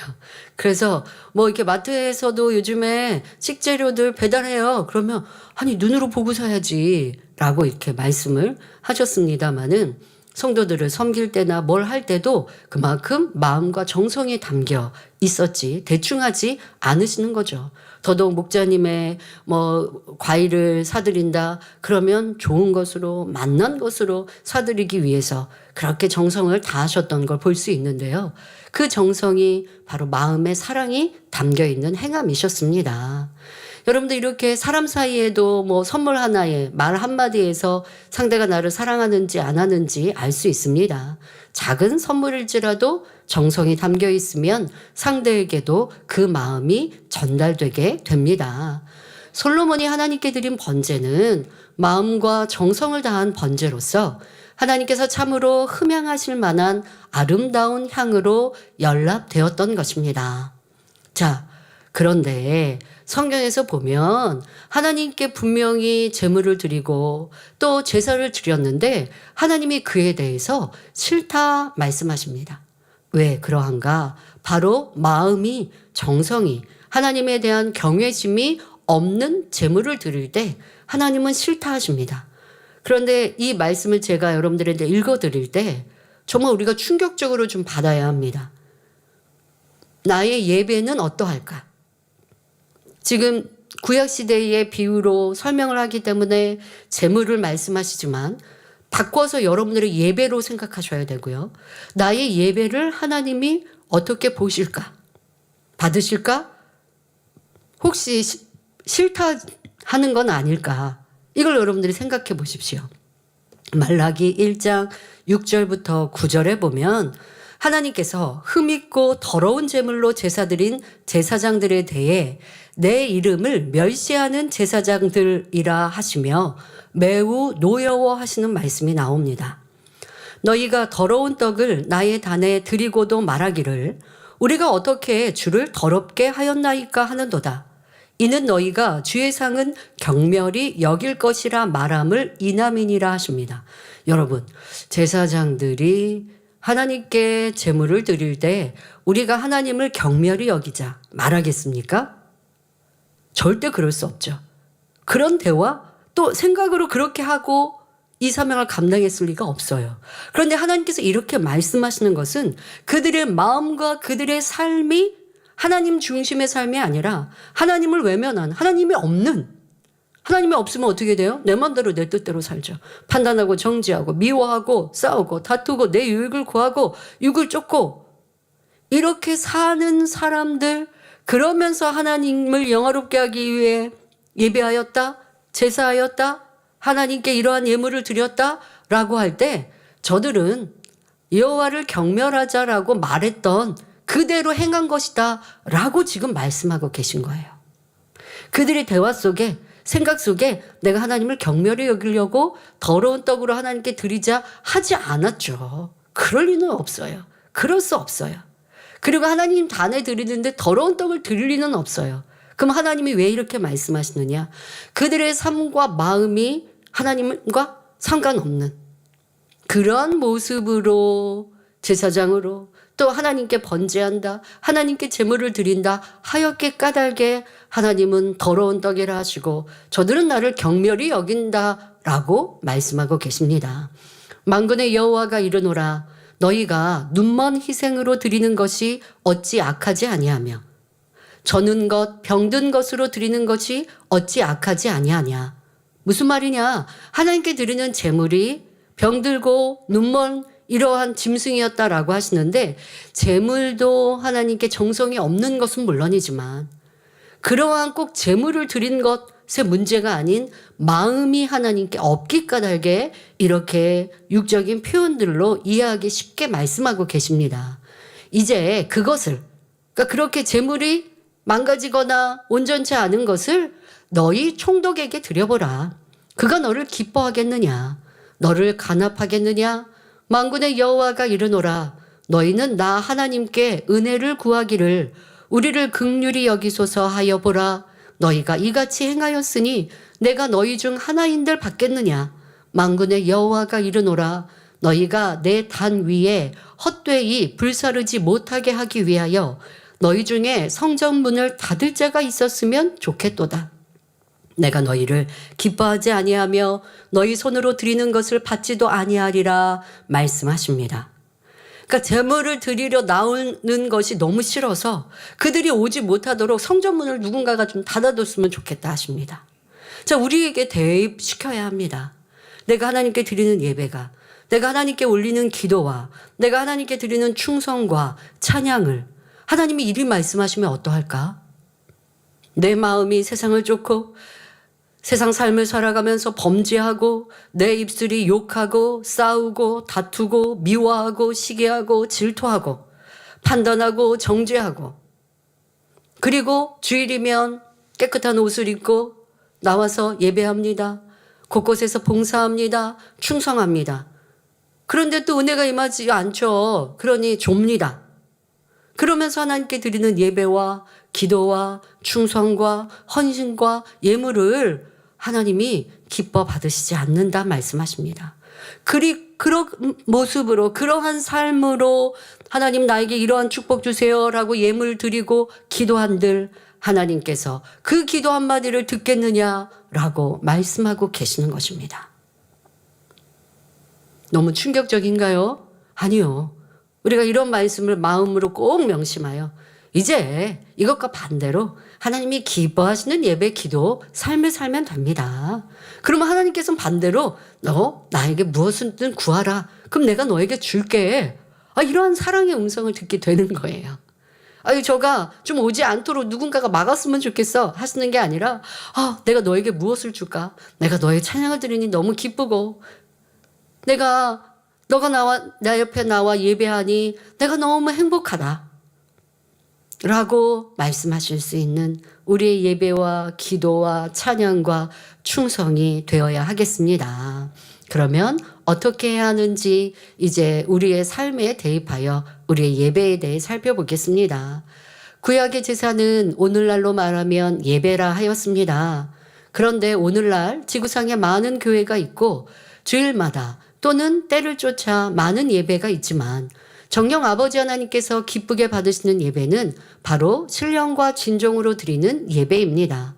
그래서 뭐 이렇게 마트에서도 요즘에 식재료들 배달해요. 그러면 아니 눈으로 보고 사야지 라고 이렇게 말씀을 하셨습니다마는 성도들을 섬길 때나 뭘 할 때도 그만큼 마음과 정성이 담겨 있었지 대충 하지 않으시는 거죠. 더더욱 목자님의 뭐 과일을 사드린다 그러면 좋은 것으로 맛난 것으로 사드리기 위해서 그렇게 정성을 다하셨던 걸 볼 수 있는데요. 그 정성이 바로 마음의 사랑이 담겨 있는 행함이셨습니다. 여러분들 이렇게 사람 사이에도 뭐 선물 하나에 말 한마디에서 상대가 나를 사랑하는지 안 하는지 알 수 있습니다. 작은 선물일지라도 정성이 담겨 있으면 상대에게도 그 마음이 전달되게 됩니다. 솔로몬이 하나님께 드린 번제는 마음과 정성을 다한 번제로서 하나님께서 참으로 흠향하실 만한 아름다운 향으로 연락되었던 것입니다. 자, 그런데 성경에서 보면 하나님께 분명히 제물을 드리고 또 제사를 드렸는데 하나님이 그에 대해서 싫다 말씀하십니다. 왜 그러한가? 바로 마음이, 정성이, 하나님에 대한 경외심이 없는 제물을 드릴 때 하나님은 싫다 하십니다. 그런데 이 말씀을 제가 여러분들한테 읽어드릴 때 정말 우리가 충격적으로 좀 받아야 합니다. 나의 예배는 어떠할까? 지금 구약시대의 비유로 설명을 하기 때문에 제물을 말씀하시지만 바꿔서 여러분들의 예배로 생각하셔야 되고요. 나의 예배를 하나님이 어떻게 보실까? 받으실까? 혹시 싫다 하는 건 아닐까? 이걸 여러분들이 생각해 보십시오. 말라기 1장 6절부터 9절에 보면 하나님께서 흠있고 더러운 제물로 제사드린 제사장들에 대해 내 이름을 멸시하는 제사장들이라 하시며 매우 노여워하시는 말씀이 나옵니다. 너희가 더러운 떡을 나의 단에 드리고도 말하기를 우리가 어떻게 주를 더럽게 하였나이까 하는도다. 이는 너희가 주의 상은 경멸히 여길 것이라 말함을 이남이니라 하십니다. 여러분, 제사장들이 하나님께 제물을 드릴 때 우리가 하나님을 경멸히 여기자 말하겠습니까? 절대 그럴 수 없죠. 그런 대화 또 생각으로 그렇게 하고 이 사명을 감당했을 리가 없어요. 그런데 하나님께서 이렇게 말씀하시는 것은 그들의 마음과 그들의 삶이 하나님 중심의 삶이 아니라 하나님을 외면한, 하나님이 없는, 하나님이 없으면 어떻게 돼요? 내 마음대로 내 뜻대로 살죠. 판단하고 정죄하고 미워하고 싸우고 다투고 내 유익을 구하고 육을 쫓고 이렇게 사는 사람들, 그러면서 하나님을 영화롭게 하기 위해 예배하였다, 제사하였다, 하나님께 이러한 예물을 드렸다라고 할 때 저들은 여호와를 경멸하자라고 말했던 그대로 행한 것이다 라고 지금 말씀하고 계신 거예요. 그들의 대화 속에, 생각 속에 내가 하나님을 경멸히 여기려고 더러운 떡으로 하나님께 드리자 하지 않았죠. 그럴 리는 없어요. 그럴 수 없어요. 그리고 하나님 단에 드리는데 더러운 떡을 드릴 리는 없어요. 그럼 하나님이 왜 이렇게 말씀하시느냐? 그들의 삶과 마음이 하나님과 상관없는 그러한 모습으로 제사장으로 또 하나님께 번제한다, 하나님께 제물을 드린다 하얗게 까닭에 하나님은 더러운 떡이라 하시고 저들은 나를 경멸히 여긴다라고 말씀하고 계십니다. 만군의 여호와가 이르노라 너희가 눈먼 희생으로 드리는 것이 어찌 악하지 아니하며 저는 것 병든 것으로 드리는 것이 어찌 악하지 아니하냐. 무슨 말이냐? 하나님께 드리는 제물이 병들고 눈먼 이러한 짐승이었다라고 하시는데 제물도 하나님께 정성이 없는 것은 물론이지만 그러한 꼭 제물을 드린 것의 문제가 아닌 마음이 하나님께 없기 까닭에 이렇게 육적인 표현들로 이해하기 쉽게 말씀하고 계십니다. 이제 그것을 그러니까 그렇게 제물이 망가지거나 온전치 않은 것을 너희 총독에게 드려보라. 그가 너를 기뻐하겠느냐? 너를 간합하겠느냐? 만군의 여호와가 이르노라 너희는 나 하나님께 은혜를 구하기를 우리를 긍휼히 여기소서 하여 보라. 너희가 이같이 행하였으니 내가 너희 중 하나인들 받겠느냐? 만군의 여호와가 이르노라 너희가 내 단 위에 헛되이 불사르지 못하게 하기 위하여 너희 중에 성전문을 닫을 자가 있었으면 좋겠도다. 내가 너희를 기뻐하지 아니하며 너희 손으로 드리는 것을 받지도 아니하리라 말씀하십니다. 그러니까 제물을 드리려 나오는 것이 너무 싫어서 그들이 오지 못하도록 성전문을 누군가가 좀 닫아뒀으면 좋겠다 하십니다. 자, 우리에게 대입시켜야 합니다. 내가 하나님께 드리는 예배가, 내가 하나님께 올리는 기도와 내가 하나님께 드리는 충성과 찬양을 하나님이 이리 말씀하시면 어떠할까? 내 마음이 세상을 쫓고 세상 삶을 살아가면서 범죄하고 내 입술이 욕하고 싸우고 다투고 미워하고 시기하고 질투하고 판단하고 정죄하고 그리고 주일이면 깨끗한 옷을 입고 나와서 예배합니다. 곳곳에서 봉사합니다. 충성합니다. 그런데 또 은혜가 임하지 않죠. 그러니 좁니다. 그러면서 하나님께 드리는 예배와 기도와 충성과 헌신과 예물을 하나님이 기뻐 받으시지 않는다 말씀하십니다. 그런 모습으로, 그러한 삶으로 하나님 나에게 이러한 축복 주세요라고 예물 드리고 기도한들 하나님께서 그 기도 한마디를 듣겠느냐라고 말씀하고 계시는 것입니다. 너무 충격적인가요? 아니요. 우리가 이런 말씀을 마음으로 꼭 명심하여 이제 이것과 반대로 하나님이 기뻐하시는 예배, 기도, 삶을 살면 됩니다. 그러면 하나님께서는 반대로 너 나에게 무엇이든 구하라. 그럼 내가 너에게 줄게. 이러한 사랑의 음성을 듣게 되는 거예요. 저가 좀 오지 않도록 누군가가 막았으면 좋겠어 하시는 게 아니라 내가 너에게 무엇을 줄까? 내가 너의 찬양을 드리니 너무 기쁘고 너가 나 옆에 나와 예배하니 내가 너무 행복하다. 라고 말씀하실 수 있는 우리의 예배와 기도와 찬양과 충성이 되어야 하겠습니다. 그러면 어떻게 해야 하는지 이제 우리의 삶에 대입하여 우리의 예배에 대해 살펴보겠습니다. 구약의 제사는 오늘날로 말하면 예배라 하였습니다. 그런데 오늘날 지구상에 많은 교회가 있고 주일마다 또는 때를 쫓아 많은 예배가 있지만 정녕 아버지 하나님께서 기쁘게 받으시는 예배는 바로 신령과 진정으로 드리는 예배입니다.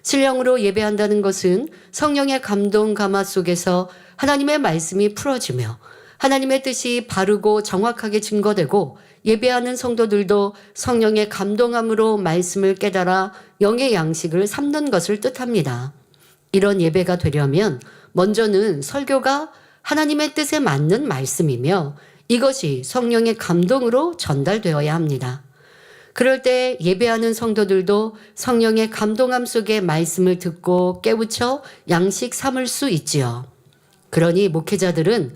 신령으로 예배한다는 것은 성령의 감동 감화 속에서 하나님의 말씀이 풀어지며 하나님의 뜻이 바르고 정확하게 증거되고 예배하는 성도들도 성령의 감동함으로 말씀을 깨달아 영의 양식을 삼는 것을 뜻합니다. 이런 예배가 되려면 먼저는 설교가 하나님의 뜻에 맞는 말씀이며 이것이 성령의 감동으로 전달되어야 합니다. 그럴 때 예배하는 성도들도 성령의 감동함 속에 말씀을 듣고 깨우쳐 양식 삼을 수 있지요. 그러니 목회자들은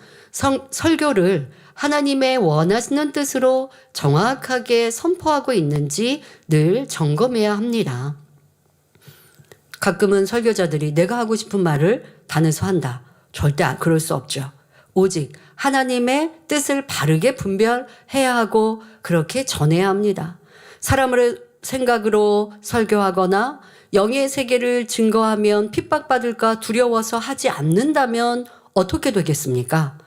설교를 하나님의 원하시는 뜻으로 정확하게 선포하고 있는지 늘 점검해야 합니다. 가끔은 설교자들이 내가 하고 싶은 말을 단에서 한다. 절대 그럴 수 없죠. 오직 하나님의 뜻을 바르게 분별해야 하고 그렇게 전해야 합니다. 사람의 생각으로 설교하거나 영의 세계를 증거하면 핍박받을까 두려워서 하지 않는다면 어떻게 되겠습니까?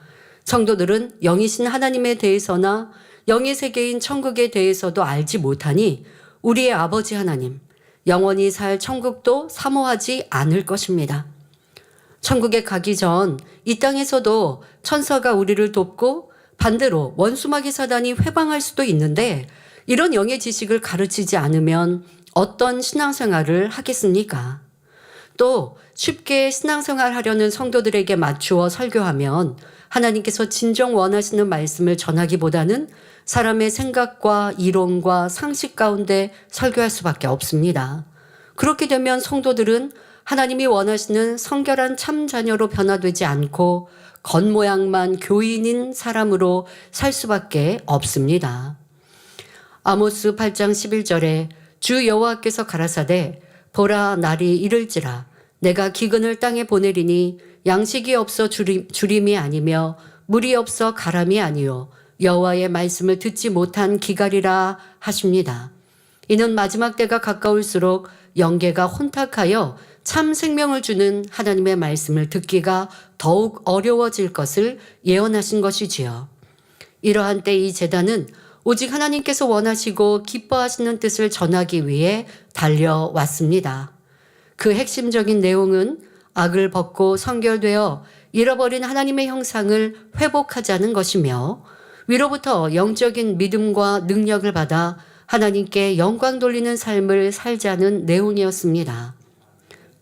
성도들은 영이신 하나님에 대해서나 영의 세계인 천국에 대해서도 알지 못하니 우리의 아버지 하나님, 영원히 살 천국도 사모하지 않을 것입니다. 천국에 가기 전 이 땅에서도 천사가 우리를 돕고 반대로 원수마귀 사단이 회방할 수도 있는데 이런 영의 지식을 가르치지 않으면 어떤 신앙생활을 하겠습니까? 또 쉽게 신앙생활 하려는 성도들에게 맞추어 설교하면 하나님께서 진정 원하시는 말씀을 전하기보다는 사람의 생각과 이론과 상식 가운데 설교할 수밖에 없습니다. 그렇게 되면 성도들은 하나님이 원하시는 성결한 참 자녀로 변화되지 않고 겉모양만 교인인 사람으로 살 수밖에 없습니다. 아모스 8장 11절에 주 여호와께서 가라사대 보라 날이 이를지라 내가 기근을 땅에 보내리니 양식이 없어 주림이 아니며 물이 없어 가람이 아니요 여호와의 말씀을 듣지 못한 기갈이라 하십니다. 이는 마지막 때가 가까울수록 영계가 혼탁하여 참 생명을 주는 하나님의 말씀을 듣기가 더욱 어려워질 것을 예언하신 것이지요. 이러한 때 이 제단은 오직 하나님께서 원하시고 기뻐하시는 뜻을 전하기 위해 달려왔습니다. 그 핵심적인 내용은 악을 벗고 성결되어 잃어버린 하나님의 형상을 회복하자는 것이며 위로부터 영적인 믿음과 능력을 받아 하나님께 영광 돌리는 삶을 살자는 내용이었습니다.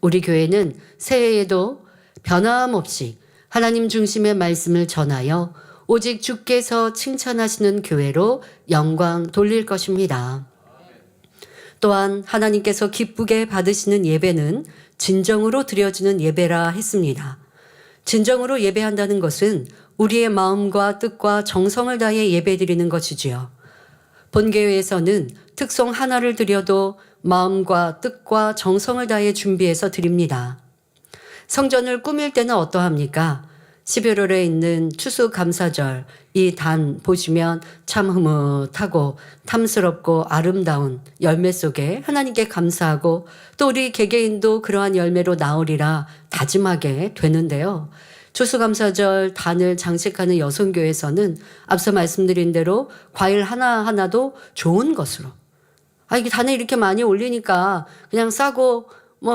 우리 교회는 새해에도 변함없이 하나님 중심의 말씀을 전하여 오직 주께서 칭찬하시는 교회로 영광 돌릴 것입니다. 또한 하나님께서 기쁘게 받으시는 예배는 진정으로 드려지는 예배라 했습니다. 진정으로 예배한다는 것은 우리의 마음과 뜻과 정성을 다해 예배드리는 것이지요. 본교회에서는 특송 하나를 드려도 마음과 뜻과 정성을 다해 준비해서 드립니다. 성전을 꾸밀 때는 어떠합니까? 11월에 있는 추수감사절 이 단 보시면 참 흐뭇하고 탐스럽고 아름다운 열매 속에 하나님께 감사하고 또 우리 개개인도 그러한 열매로 나오리라 다짐하게 되는데요. 추수감사절 단을 장식하는 여성교회에서는 앞서 말씀드린 대로 과일 하나하나도 좋은 것으로 이게 단에 이렇게 많이 올리니까 그냥 싸고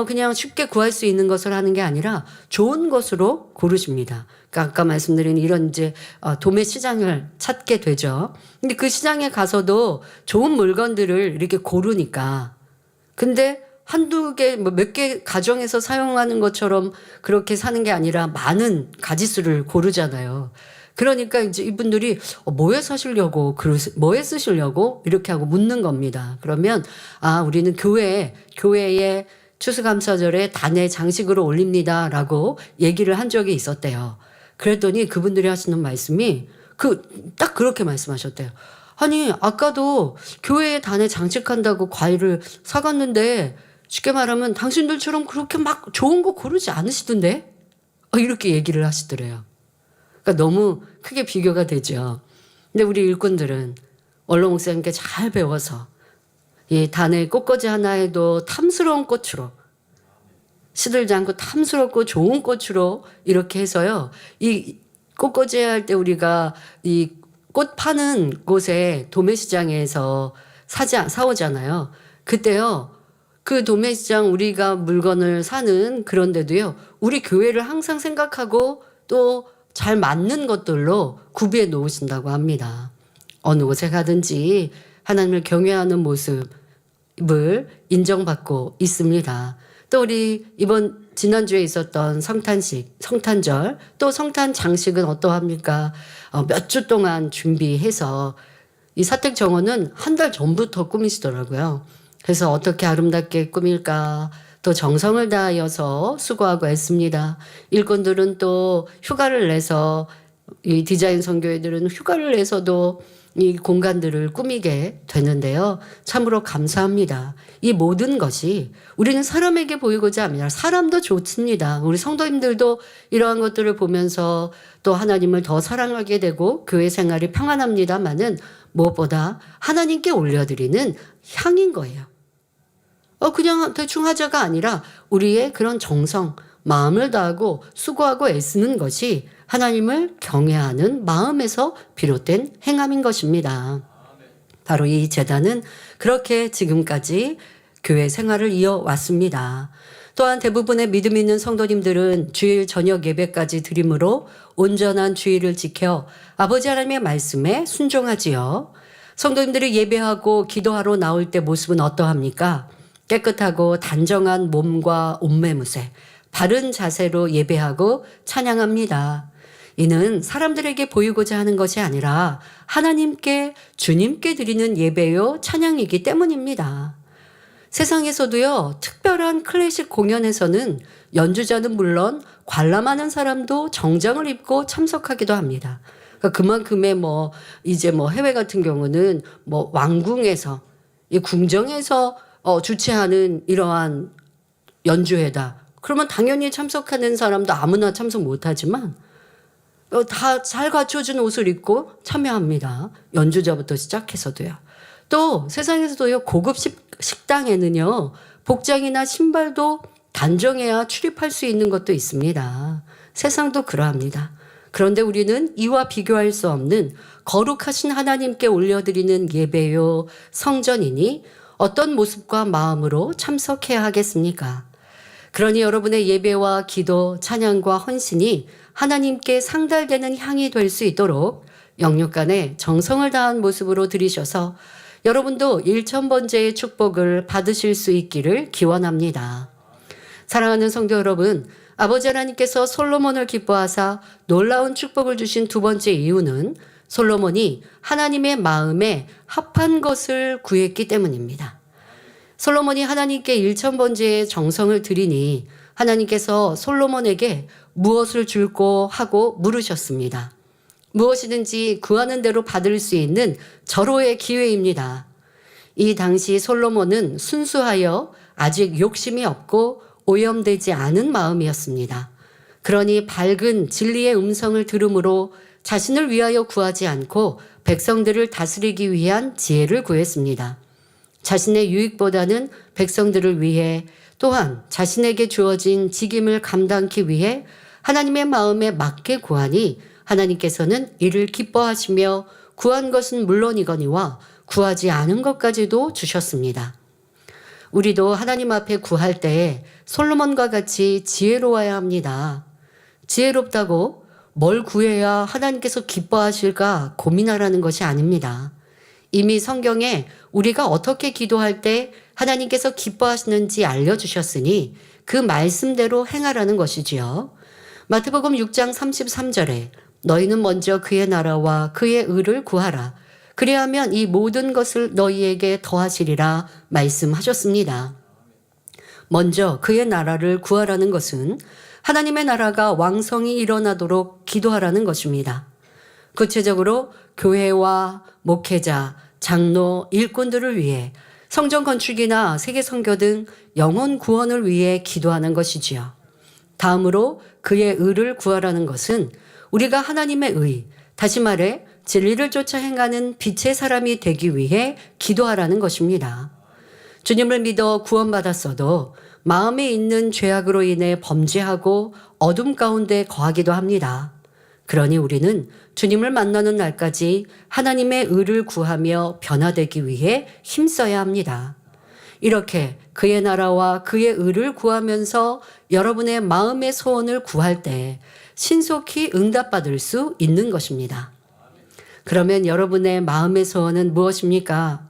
그냥 쉽게 구할 수 있는 것을 하는 게 아니라 좋은 것으로 고르십니다. 그러니까 아까 말씀드린 이런 이제 도매 시장을 찾게 되죠. 근데 그 시장에 가서도 좋은 물건들을 이렇게 고르니까 근데 한두 개, 몇 개 가정에서 사용하는 것처럼 그렇게 사는 게 아니라 많은 가지수를 고르잖아요. 그러니까 이제 이분들이 뭐에 사시려고, 뭐에 쓰시려고 이렇게 하고 묻는 겁니다. 그러면 우리는 교회에 추수감사절에 단에 장식으로 올립니다라고 얘기를 한 적이 있었대요. 그랬더니 그분들이 하시는 말씀이 딱 그렇게 말씀하셨대요. 아니 아까도 교회에 단에 장식한다고 과일을 사갔는데 쉽게 말하면 당신들처럼 그렇게 막 좋은 거 고르지 않으시던데? 이렇게 얘기를 하시더래요. 그러니까 너무 크게 비교가 되죠. 근데 우리 일꾼들은 원로 목사님께 잘 배워서 이 단의 꽃꽂이 하나에도 탐스러운 꽃으로 시들지 않고 탐스럽고 좋은 꽃으로 이렇게 해서요. 이 꽃꽂이 할 때 우리가 이 꽃 파는 곳에 도매시장에서 사오잖아요. 그때요. 그 도매시장 우리가 물건을 사는 그런 데도요. 우리 교회를 항상 생각하고 또 잘 맞는 것들로 구비해 놓으신다고 합니다. 어느 곳에 가든지 하나님을 경외하는 모습을 인정받고 있습니다. 또 우리 지난주에 있었던 성탄절, 또 성탄 장식은 어떠합니까? 몇 주 동안 준비해서 이 사택 정원은 한 달 전부터 꾸미시더라고요. 그래서 어떻게 아름답게 꾸밀까? 또 정성을 다하여서 수고하고 애씁니다. 일꾼들은 또 휴가를 내서 이 디자인 선교회들은 휴가를 내서도 이 공간들을 꾸미게 되는데요. 참으로 감사합니다. 이 모든 것이 우리는 사람에게 보이고자 합니다. 사람도 좋습니다. 우리 성도님들도 이러한 것들을 보면서 또 하나님을 더 사랑하게 되고 교회 생활이 평안합니다마는 무엇보다 하나님께 올려드리는 향인 거예요. 그냥 대충 하자가 아니라 우리의 그런 정성, 마음을 다하고 수고하고 애쓰는 것이 하나님을 경외하는 마음에서 비롯된 행함인 것입니다. 바로 이 제단은 그렇게 지금까지 교회 생활을 이어왔습니다. 또한 대부분의 믿음 있는 성도님들은 주일 저녁 예배까지 드림으로 온전한 주일을 지켜 아버지 하나님의 말씀에 순종하지요. 성도님들이 예배하고 기도하러 나올 때 모습은 어떠합니까? 깨끗하고 단정한 몸과 옷매무새, 바른 자세로 예배하고 찬양합니다. 이는 사람들에게 보이고자 하는 것이 아니라 하나님께 주님께 드리는 예배요 찬양이기 때문입니다. 세상에서도요 특별한 클래식 공연에서는 연주자는 물론 관람하는 사람도 정장을 입고 참석하기도 합니다. 그러니까 그만큼의 이제 해외 같은 경우는 왕궁에서 이 궁정에서 주최하는 이러한 연주회다. 그러면 당연히 참석하는 사람도 아무나 참석 못하지만 다 잘 갖춰진 옷을 입고 참여합니다. 연주자부터 시작해서도요. 또 세상에서도요 고급 식당에는요 복장이나 신발도 단정해야 출입할 수 있는 것도 있습니다. 세상도 그러합니다. 그런데 우리는 이와 비교할 수 없는 거룩하신 하나님께 올려드리는 예배요 성전이니 어떤 모습과 마음으로 참석해야 하겠습니까? 그러니 여러분의 예배와 기도, 찬양과 헌신이 하나님께 상달되는 향이 될 수 있도록 영육간에 정성을 다한 모습으로 드리셔서 여러분도 1000번째의 축복을 받으실 수 있기를 기원합니다. 사랑하는 성도 여러분, 아버지 하나님께서 솔로몬을 기뻐하사 놀라운 축복을 주신 두 번째 이유는 솔로몬이 하나님의 마음에 합한 것을 구했기 때문입니다. 솔로몬이 하나님께 1000번째의 정성을 드리니 하나님께서 솔로몬에게 무엇을 줄고 하고 물으셨습니다. 무엇이든지 구하는 대로 받을 수 있는 절호의 기회입니다. 이 당시 솔로몬은 순수하여 아직 욕심이 없고 오염되지 않은 마음이었습니다. 그러니 밝은 진리의 음성을 들음으로 자신을 위하여 구하지 않고 백성들을 다스리기 위한 지혜를 구했습니다. 자신의 유익보다는 백성들을 위해 또한 자신에게 주어진 직임을 감당하기 위해 하나님의 마음에 맞게 구하니 하나님께서는 이를 기뻐하시며 구한 것은 물론이거니와 구하지 않은 것까지도 주셨습니다. 우리도 하나님 앞에 구할 때에 솔로몬과 같이 지혜로워야 합니다. 지혜롭다고 뭘 구해야 하나님께서 기뻐하실까 고민하라는 것이 아닙니다. 이미 성경에 우리가 어떻게 기도할 때 하나님께서 기뻐하시는지 알려주셨으니 그 말씀대로 행하라는 것이지요. 마태복음 6장 33절에 너희는 먼저 그의 나라와 그의 의를 구하라. 그리하면 이 모든 것을 너희에게 더하시리라 말씀하셨습니다. 먼저 그의 나라를 구하라는 것은 하나님의 나라가 왕성히 일어나도록 기도하라는 것입니다. 구체적으로 교회와 목회자, 장로, 일꾼들을 위해 성전 건축이나 세계 선교 등 영혼 구원을 위해 기도하는 것이지요. 다음으로 그의 의를 구하라는 것은 우리가 하나님의 의, 다시 말해 진리를 쫓아 행하는 빛의 사람이 되기 위해 기도하라는 것입니다. 주님을 믿어 구원받았어도 마음에 있는 죄악으로 인해 범죄하고 어둠 가운데 거하기도 합니다. 그러니 우리는 주님을 만나는 날까지 하나님의 의를 구하며 변화되기 위해 힘써야 합니다. 이렇게 그의 나라와 그의 의를 구하면서 여러분의 마음의 소원을 구할 때 신속히 응답받을 수 있는 것입니다. 그러면 여러분의 마음의 소원은 무엇입니까?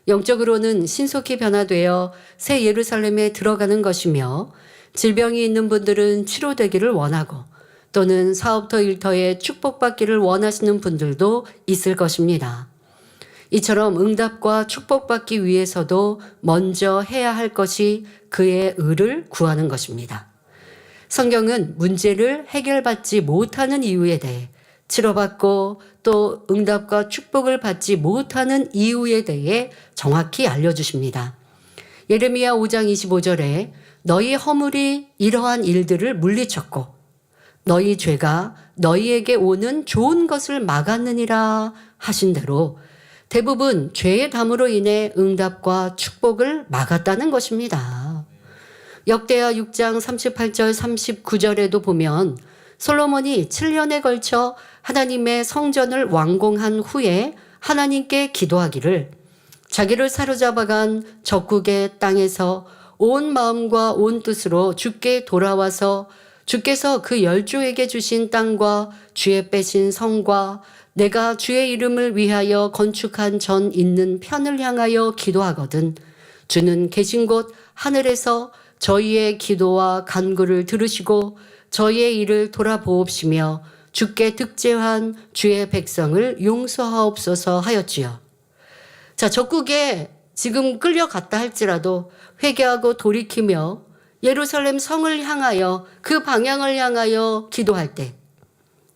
영적으로는 신속히 변화되어 새 예루살렘에 들어가는 것이며 질병이 있는 분들은 치료되기를 원하고 또는 사업터 일터에 축복받기를 원하시는 분들도 있을 것입니다. 이처럼 응답과 축복받기 위해서도 먼저 해야 할 것이 그의 의를 구하는 것입니다. 성경은 문제를 해결받지 못하는 이유에 대해 치료받고 또 응답과 축복을 받지 못하는 이유에 대해 정확히 알려주십니다. 예레미야 5장 25절에 너희 허물이 이러한 일들을 물리쳤고 너희 죄가 너희에게 오는 좋은 것을 막았느니라 하신 대로 대부분 죄의 담으로 인해 응답과 축복을 막았다는 것입니다. 역대하 6장 38절 39절에도 보면 솔로몬이 7년에 걸쳐 하나님의 성전을 완공한 후에 하나님께 기도하기를 자기를 사로잡아간 적국의 땅에서 온 마음과 온 뜻으로 주께 돌아와서 주께서 그 열조에게 주신 땅과 주의 빼신 성과 내가 주의 이름을 위하여 건축한 전 있는 편을 향하여 기도하거든 주는 계신 곳 하늘에서 저희의 기도와 간구를 들으시고 저희의 일을 돌아보옵시며 주께 득제한 주의 백성을 용서하옵소서 하였지요. 자, 적국에 지금 끌려갔다 할지라도 회개하고 돌이키며 예루살렘 성을 향하여 그 방향을 향하여 기도할 때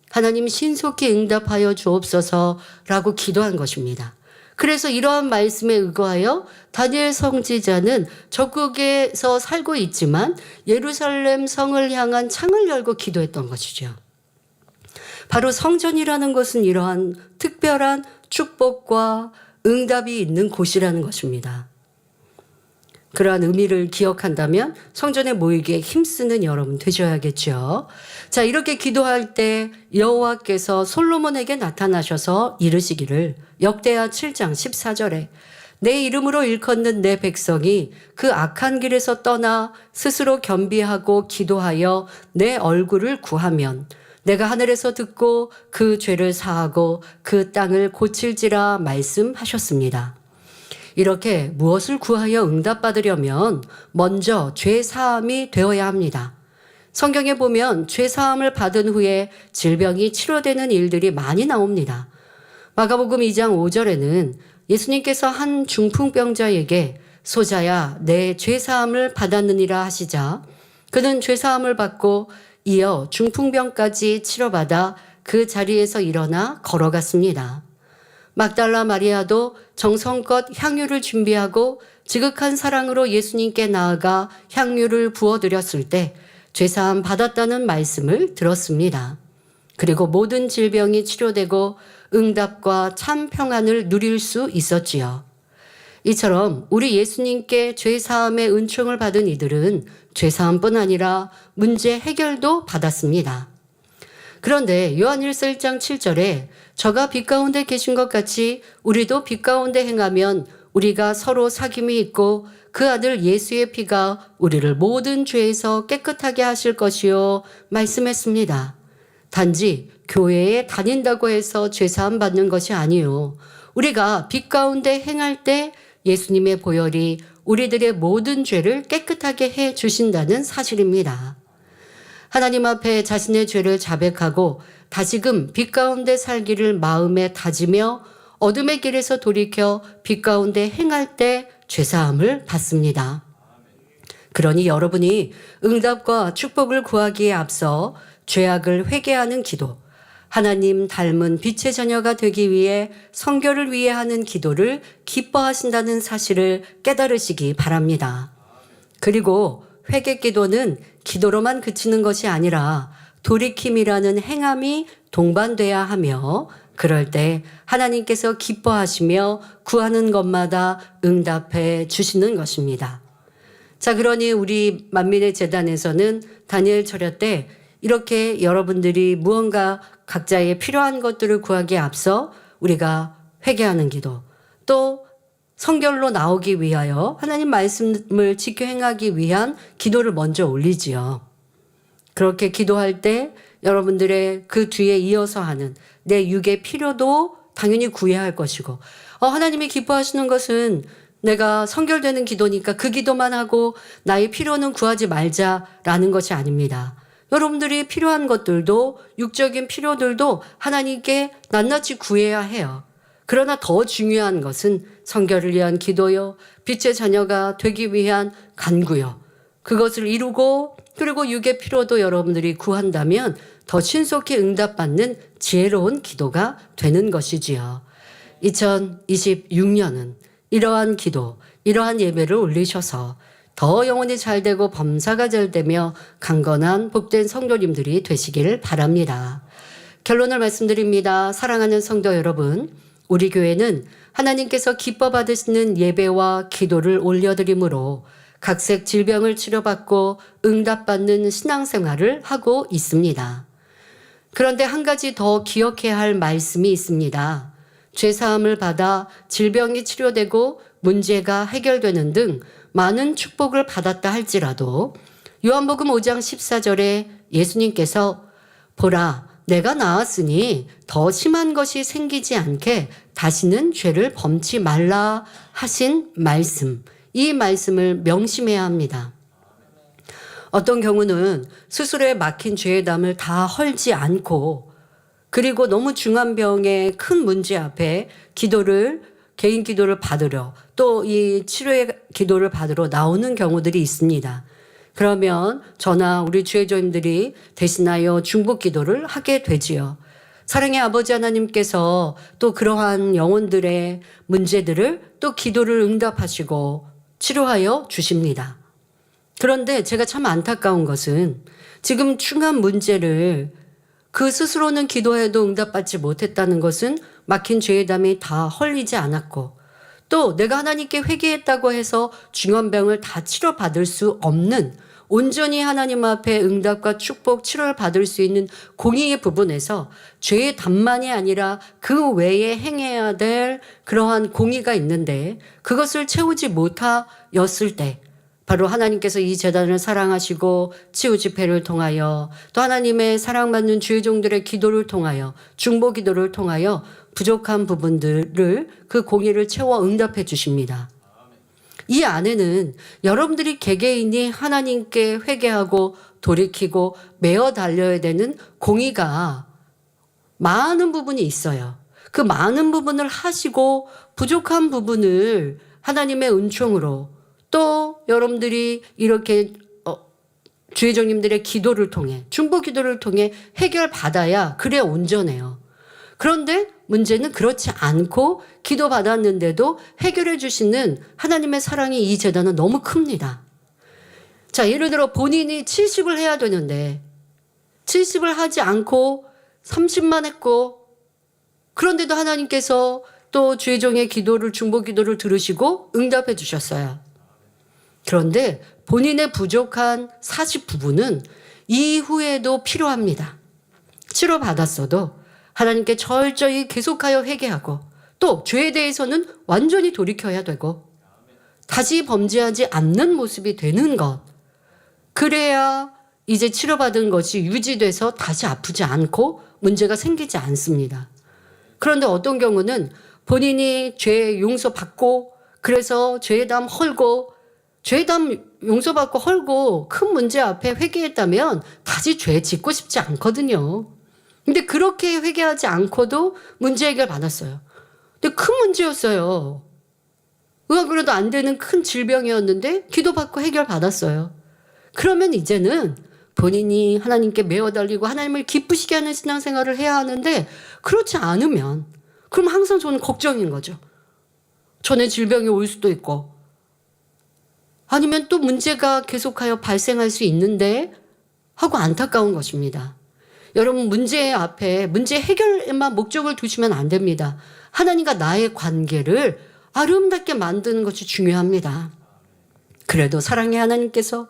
하나님 신속히 응답하여 주옵소서라고 기도한 것입니다. 그래서 이러한 말씀에 의거하여 다니엘 선지자는 적국에서 살고 있지만 예루살렘 성을 향한 창을 열고 기도했던 것이죠. 바로 성전이라는 것은 이러한 특별한 축복과 응답이 있는 곳이라는 것입니다. 그러한 의미를 기억한다면 성전에 모이기에 힘쓰는 여러분 되셔야겠죠. 자, 이렇게 기도할 때 여호와께서 솔로몬에게 나타나셔서 이르시기를 역대하 7장 14절에 내 이름으로 일컫는 내 백성이 그 악한 길에서 떠나 스스로 겸비하고 기도하여 내 얼굴을 구하면 내가 하늘에서 듣고 그 죄를 사하고 그 땅을 고칠지라 말씀하셨습니다. 이렇게 무엇을 구하여 응답받으려면 먼저 죄 사함이 되어야 합니다. 성경에 보면 죄 사함을 받은 후에 질병이 치료되는 일들이 많이 나옵니다. 마가복음 2장 5절에는 예수님께서 한 중풍병자에게 소자야 내 죄 사함을 받았느니라 하시자 그는 죄 사함을 받고 이어 중풍병까지 치료받아 그 자리에서 일어나 걸어갔습니다. 막달라 마리아도 정성껏 향유를 준비하고 지극한 사랑으로 예수님께 나아가 향유를 부어드렸을 때 죄사함 받았다는 말씀을 들었습니다. 그리고 모든 질병이 치료되고 응답과 참 평안을 누릴 수 있었지요. 이처럼 우리 예수님께 죄사함의 은총을 받은 이들은 죄사함뿐 아니라 문제 해결도 받았습니다. 그런데 요한 1서 1장 7절에 저가 빛 가운데 계신 것 같이 우리도 빛 가운데 행하면 우리가 서로 사귐이 있고 그 아들 예수의 피가 우리를 모든 죄에서 깨끗하게 하실 것이요 말씀했습니다. 단지 교회에 다닌다고 해서 죄사함 받는 것이 아니요. 우리가 빛 가운데 행할 때 예수님의 보혈이 우리들의 모든 죄를 깨끗하게 해 주신다는 사실입니다. 하나님 앞에 자신의 죄를 자백하고 다시금 빛 가운데 살기를 마음에 다지며 어둠의 길에서 돌이켜 빛 가운데 행할 때 죄사함을 받습니다. 그러니 여러분이 응답과 축복을 구하기에 앞서 죄악을 회개하는 기도, 하나님 닮은 빛의 자녀가 되기 위해 성결을 위해 하는 기도를 기뻐하신다는 사실을 깨달으시기 바랍니다. 그리고 회개 기도는 기도로만 그치는 것이 아니라 돌이킴이라는 행함이 동반돼야 하며 그럴 때 하나님께서 기뻐하시며 구하는 것마다 응답해 주시는 것입니다. 자, 그러니 우리 만민의 재단에서는 다니엘 철야 때 이렇게 여러분들이 무언가 각자의 필요한 것들을 구하기에 앞서 우리가 회개하는 기도, 또 성결로 나오기 위하여 하나님 말씀을 지켜 행하기 위한 기도를 먼저 올리지요. 그렇게 기도할 때 여러분들의 그 뒤에 이어서 하는 내 육의 필요도 당연히 구해야 할 것이고, 하나님이 기뻐하시는 것은 내가 성결되는 기도니까 그 기도만 하고 나의 필요는 구하지 말자라는 것이 아닙니다. 여러분들이 필요한 것들도 육적인 필요들도 하나님께 낱낱이 구해야 해요. 그러나 더 중요한 것은 성결을 위한 기도요, 빛의 자녀가 되기 위한 간구요. 그것을 이루고 그리고 육의 필요도 여러분들이 구한다면 더 신속히 응답받는 지혜로운 기도가 되는 것이지요. 2026년은 이러한 기도, 이러한 예배를 올리셔서 더 영혼이 잘 되고 범사가 잘 되며 강건한 복된 성도님들이 되시기를 바랍니다. 결론을 말씀드립니다. 사랑하는 성도 여러분, 우리 교회는 하나님께서 기뻐 받으시는 예배와 기도를 올려드리므로 각색 질병을 치료받고 응답받는 신앙생활을 하고 있습니다. 그런데 한 가지 더 기억해야 할 말씀이 있습니다. 죄사함을 받아 질병이 치료되고 문제가 해결되는 등 많은 축복을 받았다 할지라도 요한복음 5장 14절에 예수님께서 보라, 내가 나았으니 더 심한 것이 생기지 않게 다시는 죄를 범치 말라 하신 말씀, 이 말씀을 명심해야 합니다. 어떤 경우는 스스로의 막힌 죄의 담을 다 헐지 않고 그리고 너무 중한 병의 큰 문제 앞에 개인 기도를 받으러 또 이 치료의 기도를 받으러 나오는 경우들이 있습니다. 그러면 저나 우리 주의조님들이 대신하여 중보 기도를 하게 되지요. 사랑의 아버지 하나님께서 또 그러한 영혼들의 문제들을 또 기도를 응답하시고 치료하여 주십니다. 그런데 제가 참 안타까운 것은 지금 중한 문제를 그 스스로는 기도해도 응답받지 못했다는 것은 막힌 죄의 담이 다 헐리지 않았고 또 내가 하나님께 회개했다고 해서 중한 병을 다 치료받을 수 없는 온전히 하나님 앞에 응답과 축복, 치료를 받을 수 있는 공의의 부분에서 죄의 담만이 아니라 그 외에 행해야 될 그러한 공의가 있는데 그것을 채우지 못하였을 때 바로 하나님께서 이 재단을 사랑하시고 치유 집회를 통하여 또 하나님의 사랑받는 주의 종들의 기도를 통하여 중보 기도를 통하여 부족한 부분들을 그 공의를 채워 응답해 주십니다. 이 안에는 여러분들이 개개인이 하나님께 회개하고 돌이키고 메어 달려야 되는 공의가 많은 부분이 있어요. 그 많은 부분을 하시고 부족한 부분을 하나님의 은총으로 또 여러분들이 이렇게 주의종님들의 기도를 통해 중보 기도를 통해 해결받아야 그래야 온전해요. 그런데 문제는 그렇지 않고 기도받았는데도 해결해 주시는 하나님의 사랑이 이 재단은 너무 큽니다. 자, 예를 들어 본인이 70을 해야 되는데 70을 하지 않고 30만 했고, 그런데도 하나님께서 또 주의 종의 기도를, 중보 기도를 들으시고 응답해 주셨어요. 그런데 본인의 부족한 40 부분은 이후에도 필요합니다. 치료받았어도 하나님께 철저히 계속하여 회개하고, 또 죄에 대해서는 완전히 돌이켜야 되고 다시 범죄하지 않는 모습이 되는 것. 그래야 이제 치료받은 것이 유지돼서 다시 아프지 않고 문제가 생기지 않습니다. 그런데 어떤 경우는 본인이 죄 용서받고, 그래서 죄담 헐고, 죄담 용서받고 헐고 큰 문제 앞에 회개했다면 다시 죄 짓고 싶지 않거든요. 근데 그렇게 회개하지 않고도 문제 해결 받았어요. 근데 큰 문제였어요. 의학으로도 안 되는 큰 질병이었는데 기도받고 해결 받았어요. 그러면 이제는 본인이 하나님께 매어달리고 하나님을 기쁘시게 하는 신앙생활을 해야 하는데, 그렇지 않으면 그럼 항상 저는 걱정인 거죠. 전에 질병이 올 수도 있고, 아니면 또 문제가 계속하여 발생할 수 있는데 하고 안타까운 것입니다. 여러분, 문제 앞에 문제 해결에만 목적을 두시면 안 됩니다. 하나님과 나의 관계를 아름답게 만드는 것이 중요합니다. 그래도 사랑의 하나님께서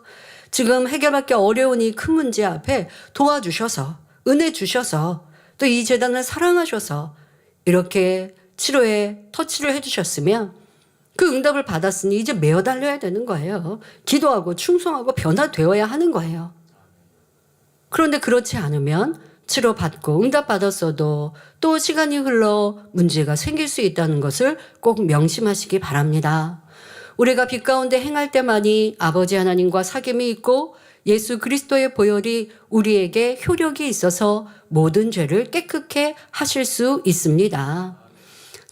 지금 해결받기 어려운 이 큰 문제 앞에 도와주셔서, 은혜 주셔서, 또 이 재단을 사랑하셔서 이렇게 치료에 터치를 해주셨으면 그 응답을 받았으니 이제 매어 달려야 되는 거예요. 기도하고 충성하고 변화되어야 하는 거예요. 그런데 그렇지 않으면 치료받고 응답받았어도 또 시간이 흘러 문제가 생길 수 있다는 것을 꼭 명심하시기 바랍니다. 우리가 빛 가운데 행할 때만이 아버지 하나님과 사귐이 있고 예수 그리스도의 보혈이 우리에게 효력이 있어서 모든 죄를 깨끗게 하실 수 있습니다.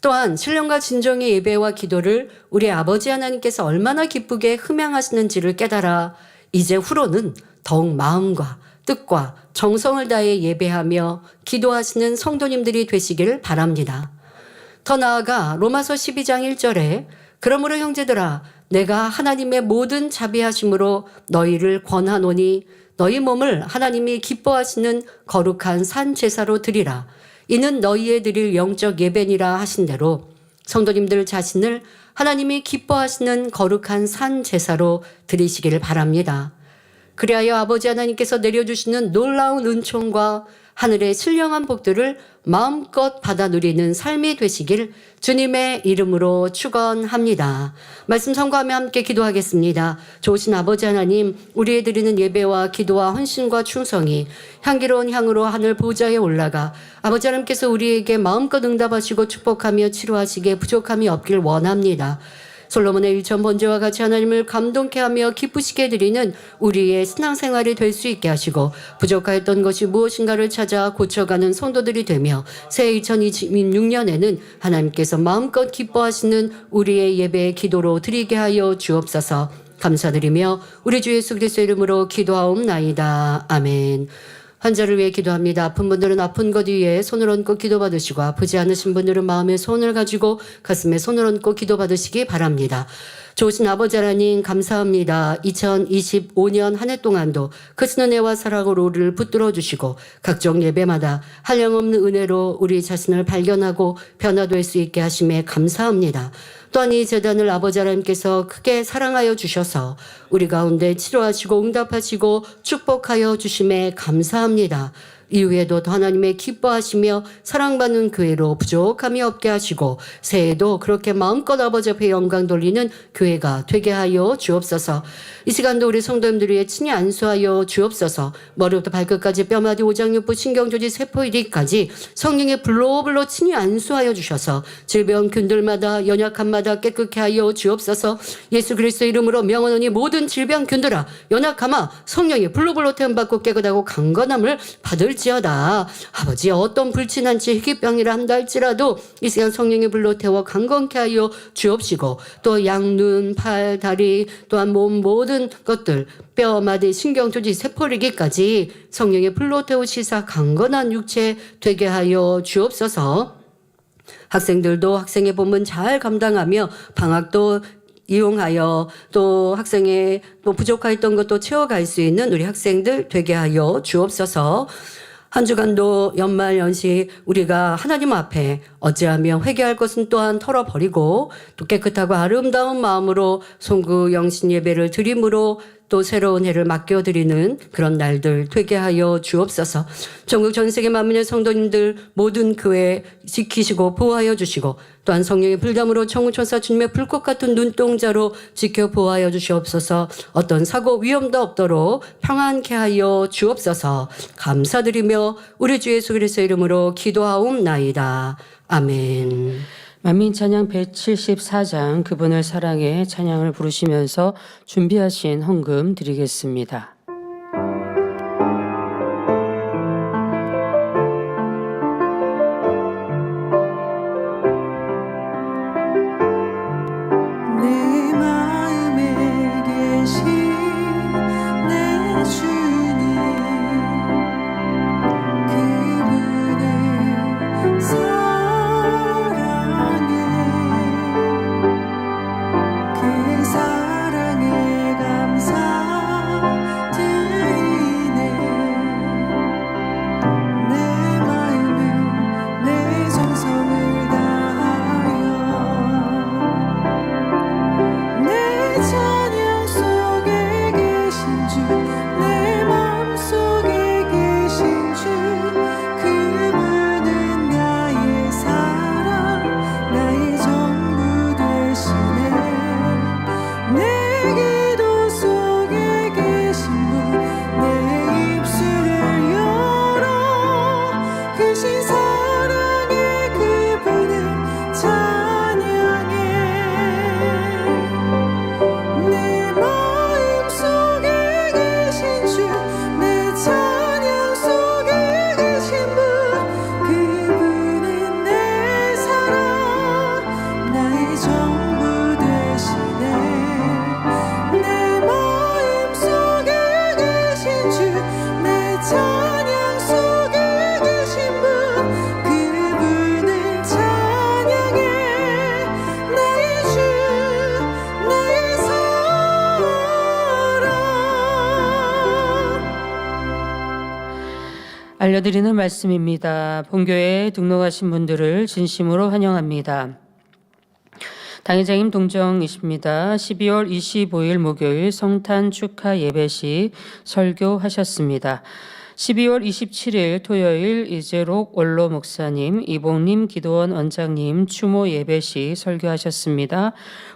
또한 신령과 진정의 예배와 기도를 우리 아버지 하나님께서 얼마나 기쁘게 흠양하시는지를 깨달아 이제 후로는 더욱 마음과 뜻과 정성을 다해 예배하며 기도하시는 성도님들이 되시기를 바랍니다. 더 나아가 로마서 12장 1절에 그러므로 형제들아 내가 하나님의 모든 자비하심으로 너희를 권하노니 너희 몸을 하나님이 기뻐하시는 거룩한 산 제사로 드리라. 이는 너희의 드릴 영적 예배니라 하신 대로 성도님들 자신을 하나님이 기뻐하시는 거룩한 산 제사로 드리시기를 바랍니다. 그리하여 아버지 하나님께서 내려주시는 놀라운 은총과 하늘의 신령한 복들을 마음껏 받아 누리는 삶이 되시길 주님의 이름으로 축원합니다. 말씀 선고하며 함께 기도하겠습니다. 좋으신 아버지 하나님, 우리의 드리는 예배와 기도와 헌신과 충성이 향기로운 향으로 하늘 보좌에 올라가 아버지 하나님께서 우리에게 마음껏 응답하시고 축복하며 치료하시기에 부족함이 없길 원합니다. 솔로몬의 일천 번제와 같이 하나님을 감동케 하며 기쁘시게 드리는 우리의 신앙생활이 될 수 있게 하시고 부족하였던 것이 무엇인가를 찾아 고쳐가는 성도들이 되며 새 2026년에는 하나님께서 마음껏 기뻐하시는 우리의 예배의 기도로 드리게 하여 주옵소서. 감사드리며 우리 주 예수 그리스도 이름으로 기도하옵나이다. 아멘. 환자를 위해 기도합니다. 아픈 분들은 아픈 것 위에 손을 얹고 기도받으시고 아프지 않으신 분들은 마음에 손을 가지고 가슴에 손을 얹고 기도받으시기 바랍니다. 좋으신 아버지 하나님 감사합니다. 2025년 한 해 동안도 크신 은혜와 사랑으로 우리를 붙들어 주시고 각종 예배마다 한량없는 은혜로 우리 자신을 발견하고 변화될 수 있게 하심에 감사합니다. 또한 이 재단을 아버지 하나님께서 크게 사랑하여 주셔서 우리 가운데 치료하시고 응답하시고 축복하여 주심에 감사합니다. 이후에도 더 하나님의 기뻐하시며 사랑받는 교회로 부족함이 없게 하시고 새해에도 그렇게 마음껏 아버지 앞에 영광 돌리는 교회가 되게 하여 주옵소서. 이 시간도 우리 성도님들 위해 친히 안수하여 주옵소서. 머리부터 발끝까지 뼈마디 오장육부 신경조직 세포이리까지 성령의 불로 친히 안수하여 주셔서 질병균들마다 연약함마다 깨끗게 하여 주옵소서. 예수 그리스도 이름으로 명하노니 모든 질병균들아 연약함아 성령의 불로 태움받고 깨끗하고 강건함을 받을 지어다. 아버지 어떤 불친한지 희귀병이라 한다 할지라도 이 시간 성령의 불로 태워 강건케 하여 주옵시고 또 양눈, 팔, 다리 또한 몸 모든 것들 뼈, 마디, 신경, 조직, 세포리기까지 성령의 불로 태우시사 강건한 육체 되게 하여 주옵소서. 학생들도 학생의 본분 잘 감당하며 방학도 이용하여 또 학생의 또 부족하였던 것도 채워갈 수 있는 우리 학생들 되게 하여 주옵소서. 한 주간도 연말 연시 우리가 하나님 앞에 어찌하며 회개할 것은 또한 털어버리고 또 깨끗하고 아름다운 마음으로 송구 영신 예배를 드림으로 또 새로운 해를 맡겨드리는 그런 날들 되게 하여 주옵소서. 전국 전 세계 만민의 성도님들 모든 교회 지키시고 보호하여 주시고 또한 성령의 불담으로 청우천사 주님의 불꽃 같은 눈동자로 지켜 보호하여 주시옵소서. 어떤 사고 위험도 없도록 평안케 하여 주옵소서. 감사드리며 우리 주 예수 그리스도의 이름으로 기도하옵나이다. 아멘. 만민 찬양 174장 그분을 사랑해 찬양을 부르시면서 준비하신 헌금 드리겠습니다. 내 마음에 계신 내 주님 그분을 사랑해 그 사랑에 감사드리네 내 마음을 내 정성을 다하여 내 찬양 속에 계신 주 내 맘속에 계신 주 그분은 나의 사랑 나의 전부 되시네 내 기도 속에 계신 분 내 입술을 열어 크신 사랑의 그분을 찬양해 내 마음속에 계신 주 내 찬양 속에 계신 분 그분은 내 사랑 나의 전부 되시네 내 마음속에 계신 주 내 찬양 속에 계신 분 그분을 찬양해 나의 주 나의 사랑 알려드리는 말씀입니다. 본교회에 등록하신 분들을 진심으로 환영합니다. 당회장님 동정이십니다. 12월 25일 목요일 성탄 축하 예배 시 설교하셨습니다. 12월 27일 토요일 이재록 원로 목사님, 이봉림 기도원 원장님 추모 예배 시 설교하셨습니다.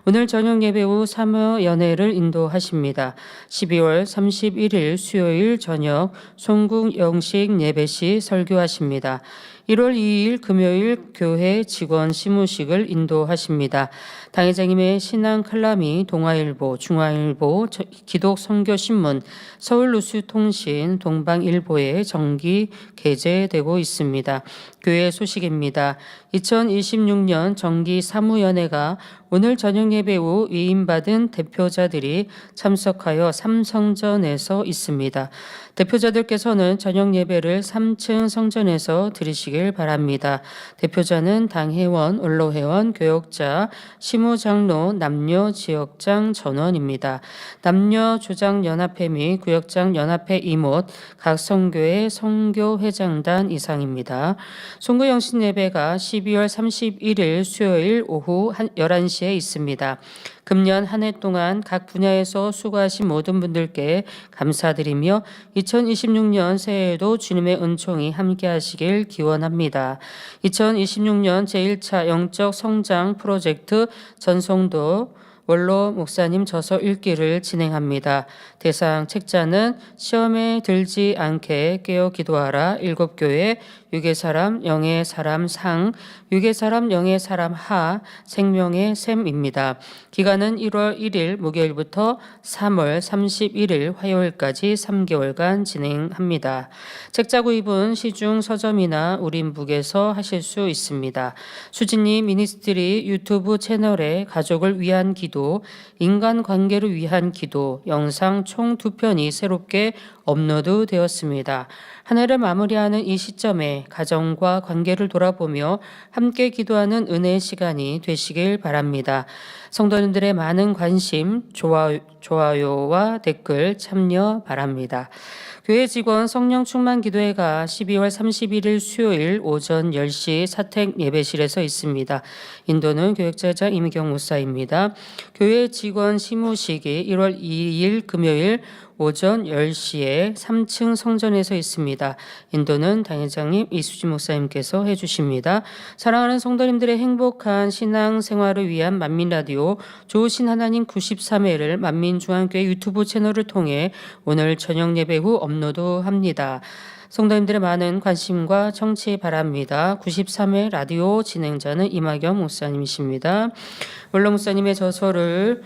오늘 저녁 예배 후 사모 연회를 인도하십니다. 12월 31일 수요일 저녁 송국 영식 예배 시 설교하십니다. 1월 2일 금요일 교회 직원 시무식을 인도하십니다. 당회장님의 신앙 칼럼이 동아일보, 중앙일보, 기독 선교신문, 서울누스통신, 동방일보에 정기 게재되고 있습니다. 교회 소식입니다. 2026년 정기 사무연회가 오늘 저녁 예배 후 위임받은 대표자들이 참석하여 삼성전에서 있습니다. 대표자들께서는 저녁 예배를 3층 성전에서 드리시길 바랍니다. 대표자는 당회원, 원로회원, 교역자, 시무장로, 남녀지역장 전원입니다. 남녀조장연합회 및 구역장연합회 이못, 각 성교회 성교회장단 이상입니다. 송구영신 예배가 12월 31일 수요일 오후 11시에 있습니다. 금년 한 해 동안 각 분야에서 수고하신 모든 분들께 감사드리며 2026년 새해에도 주님의 은총이 함께하시길 기원합니다. 2026년 제1차 영적 성장 프로젝트 전성도 원로 목사님 저서 읽기를 진행합니다. 대상 책자는 시험에 들지 않게 깨어 기도하라 7교회, 육의 사람, 영의 사람 상, 육의 사람, 영의 사람 하, 생명의 샘입니다. 기간은 1월 1일 목요일부터 3월 31일 화요일까지 3개월간 진행합니다. 책자 구입은 시중 서점이나 우린북에서 하실 수 있습니다. 수진이 미니스트리 유튜브 채널에 가족을 위한 기도, 인간관계를 위한 기도, 영상 총 2편이 새롭게 업로드 되었습니다. 한 해를 마무리하는 이 시점에 가정과 관계를 돌아보며 함께 기도하는 은혜의 시간이 되시길 바랍니다. 성도님들의 많은 관심, 좋아요와 댓글 참여 바랍니다. 교회 직원 성령 충만 기도회가 12월 31일 수요일 오전 10시 사택 예배실에서 있습니다. 인도는 교역자장 이미경 목사입니다. 교회 직원 시무식이 1월 2일 금요일 오전 10시에 3층 성전에서 있습니다. 인도는 당회장님 이수지 목사님께서 해주십니다. 사랑하는 성도님들의 행복한 신앙생활을 위한 만민라디오 좋으신 하나님 93회를 만민중앙교회 유튜브 채널을 통해 오늘 저녁 예배 후 업로드합니다. 성도님들의 많은 관심과 청취 바랍니다. 93회 라디오 진행자는 이마경 목사님이십니다. 원로 목사님의 저서를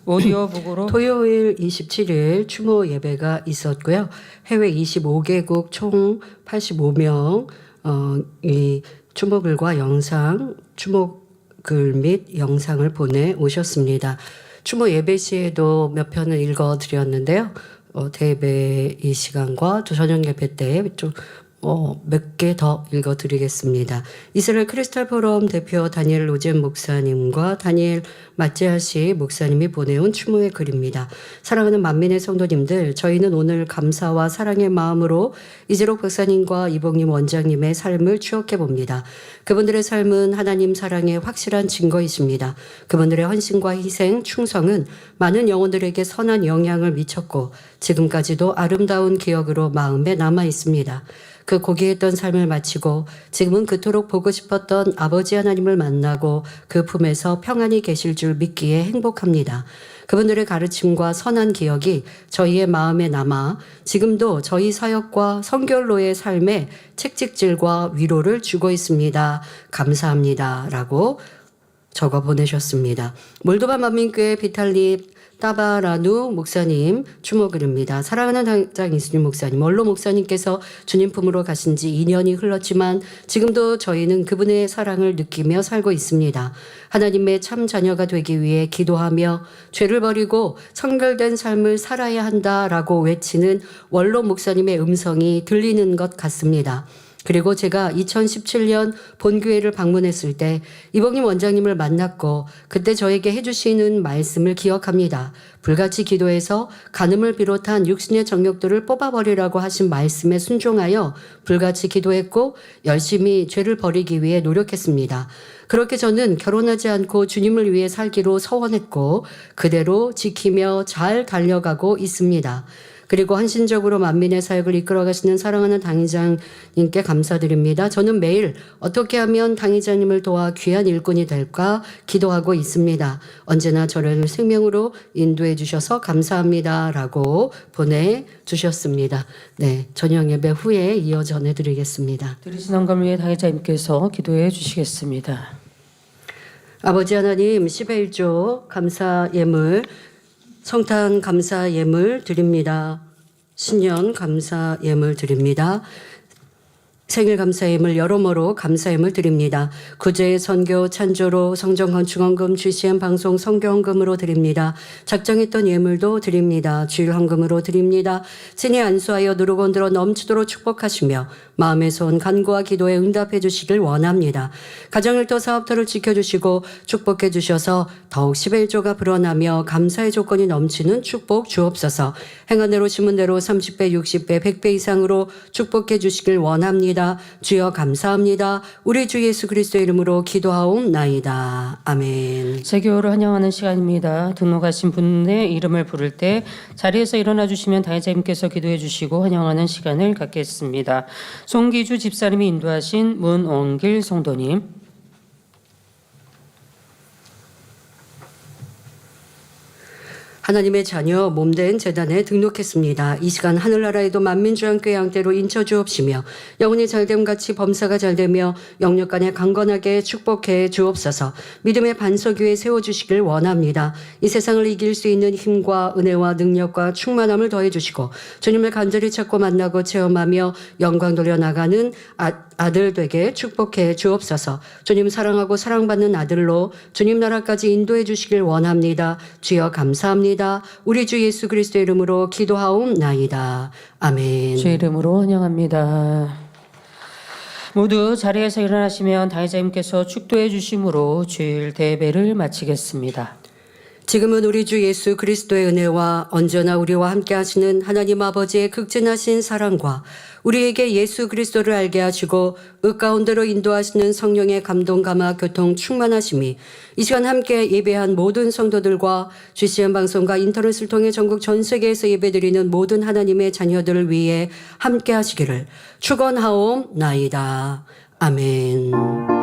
오디오북으로 토요일 27일 추모 예배가 있었고요. 해외 25개국 총 85명 이 추모글과 영상, 추모글 및 영상을 보내오셨습니다. 추모 예배 시에도 몇 편을 읽어드렸는데요. 대예배 이 시간과 저녁 예배 때 좀 몇 개 더 읽어드리겠습니다. 이스라엘 크리스탈 포럼 대표 다니엘 로젠 목사님과 다니엘 마찌아시 목사님이 보내온 추모의 글입니다. 사랑하는 만민의 성도님들, 저희는 오늘 감사와 사랑의 마음으로 이재록 박사님과 이봉님 원장님의 삶을 추억해 봅니다. 그분들의 삶은 하나님 사랑의 확실한 증거이십니다. 그분들의 헌신과 희생, 충성은 많은 영혼들에게 선한 영향을 미쳤고 지금까지도 아름다운 기억으로 마음에 남아 있습니다. 그 고귀했던 삶을 마치고 지금은 그토록 보고 싶었던 아버지 하나님을 만나고 그 품에서 평안히 계실 줄 믿기에 행복합니다. 그분들의 가르침과 선한 기억이 저희의 마음에 남아 지금도 저희 사역과 선결로의 삶에 책찍질과 위로를 주고 있습니다. 감사합니다. 라고 적어 보내셨습니다. 몰도바 만민교회 비탈리 따바라누 목사님 추모글입니다. 사랑하는 당장 이수님 목사님, 원로 목사님께서 주님 품으로 가신 지 2년이 흘렀지만 지금도 저희는 그분의 사랑을 느끼며 살고 있습니다. 하나님의 참 자녀가 되기 위해 기도하며 죄를 버리고 성결된 삶을 살아야 한다라고 외치는 원로 목사님의 음성이 들리는 것 같습니다. 그리고 제가 2017년 본교회를 방문했을 때 이봉님 원장님을 만났고 그때 저에게 해주시는 말씀을 기억합니다. 불같이 기도해서 간음을 비롯한 육신의 정욕들을 뽑아버리라고 하신 말씀에 순종하여 불같이 기도했고 열심히 죄를 버리기 위해 노력했습니다. 그렇게 저는 결혼하지 않고 주님을 위해 살기로 서원했고 그대로 지키며 잘 달려가고 있습니다. 그리고 헌신적으로 만민의 사역을 이끌어가시는 사랑하는 당회장님께 감사드립니다. 저는 매일 어떻게 하면 당회장님을 도와 귀한 일꾼이 될까 기도하고 있습니다. 언제나 저를 생명으로 인도해 주셔서 감사합니다. 라고 보내주셨습니다. 네, 저녁 예배 후에 이어 전해드리겠습니다. 들으신 헌금을 위해 당회장님께서 기도해 주시겠습니다. 아버지 하나님 10회 1조 감사 예물 성탄 감사 예물 드립니다. 신년 감사 예물 드립니다. 생일 감사 예물 여러모로 감사 예물 드립니다. 구제 선교 찬조로 성전 건축헌금 GCN 방송 성교헌금으로 드립니다. 작정했던 예물도 드립니다. 주일 헌금으로 드립니다. 친히 안수하여 누르고 흔들어 넘치도록 축복하시며 마음에 쏜 간구와 기도에 응답해 주시길 원합니다. 가정일터 사업터를 지켜주시고 축복해 주셔서 더욱 11조가 불어나며 감사의 조건이 넘치는 축복 주옵소서. 행한 대로 심은 대로 30배 60배 100배 이상으로 축복해 주시길 원합니다. 주여 감사합니다. 우리 주 예수 그리스도의 이름으로 기도하옵나이다. 아멘. 세교를 환영하는 시간입니다. 등록하신 분의 이름을 부를 때 자리에서 일어나 주시면 당회장님께서 기도해 주시고 환영하는 시간을 갖겠습니다. 송기주 집사님이 인도하신 문원길 성도님. 하나님의 자녀 몸된 재단에 등록했습니다. 이 시간 하늘나라에도 만민주양교회 양떼로 인쳐 주옵시며 영혼이 잘됨같이 범사가 잘되며 영육간에 강건하게 축복해 주옵소서. 믿음의 반석 위에 세워주시길 원합니다. 이 세상을 이길 수 있는 힘과 은혜와 능력과 충만함을 더해 주시고 주님을 간절히 찾고 만나고 체험하며 영광 돌려나가는 아들 되게 축복해 주옵소서. 주님 사랑하고 사랑받는 아들로 주님 나라까지 인도해 주시길 원합니다. 주여 감사합니다. 우리 주 예수 그리스도의 이름으로 기도하옵나이다. 아멘. 주의 이름으로 환영합니다. 모두 자리에서 일어나시면 당회자님께서 축도해 주심으로 주일 대배를 마치겠습니다. 지금은 우리 주 예수 그리스도의 은혜와 언제나 우리와 함께 하시는 하나님 아버지의 극진하신 사랑과 우리에게 예수 그리스도를 알게 하시고 의 가운데로 인도하시는 성령의 감동 감화 교통 충만하심이 이 시간 함께 예배한 모든 성도들과 GCN 방송과 인터넷을 통해 전국 전 세계에서 예배드리는 모든 하나님의 자녀들을 위해 함께 하시기를 축원하옵나이다. 아멘.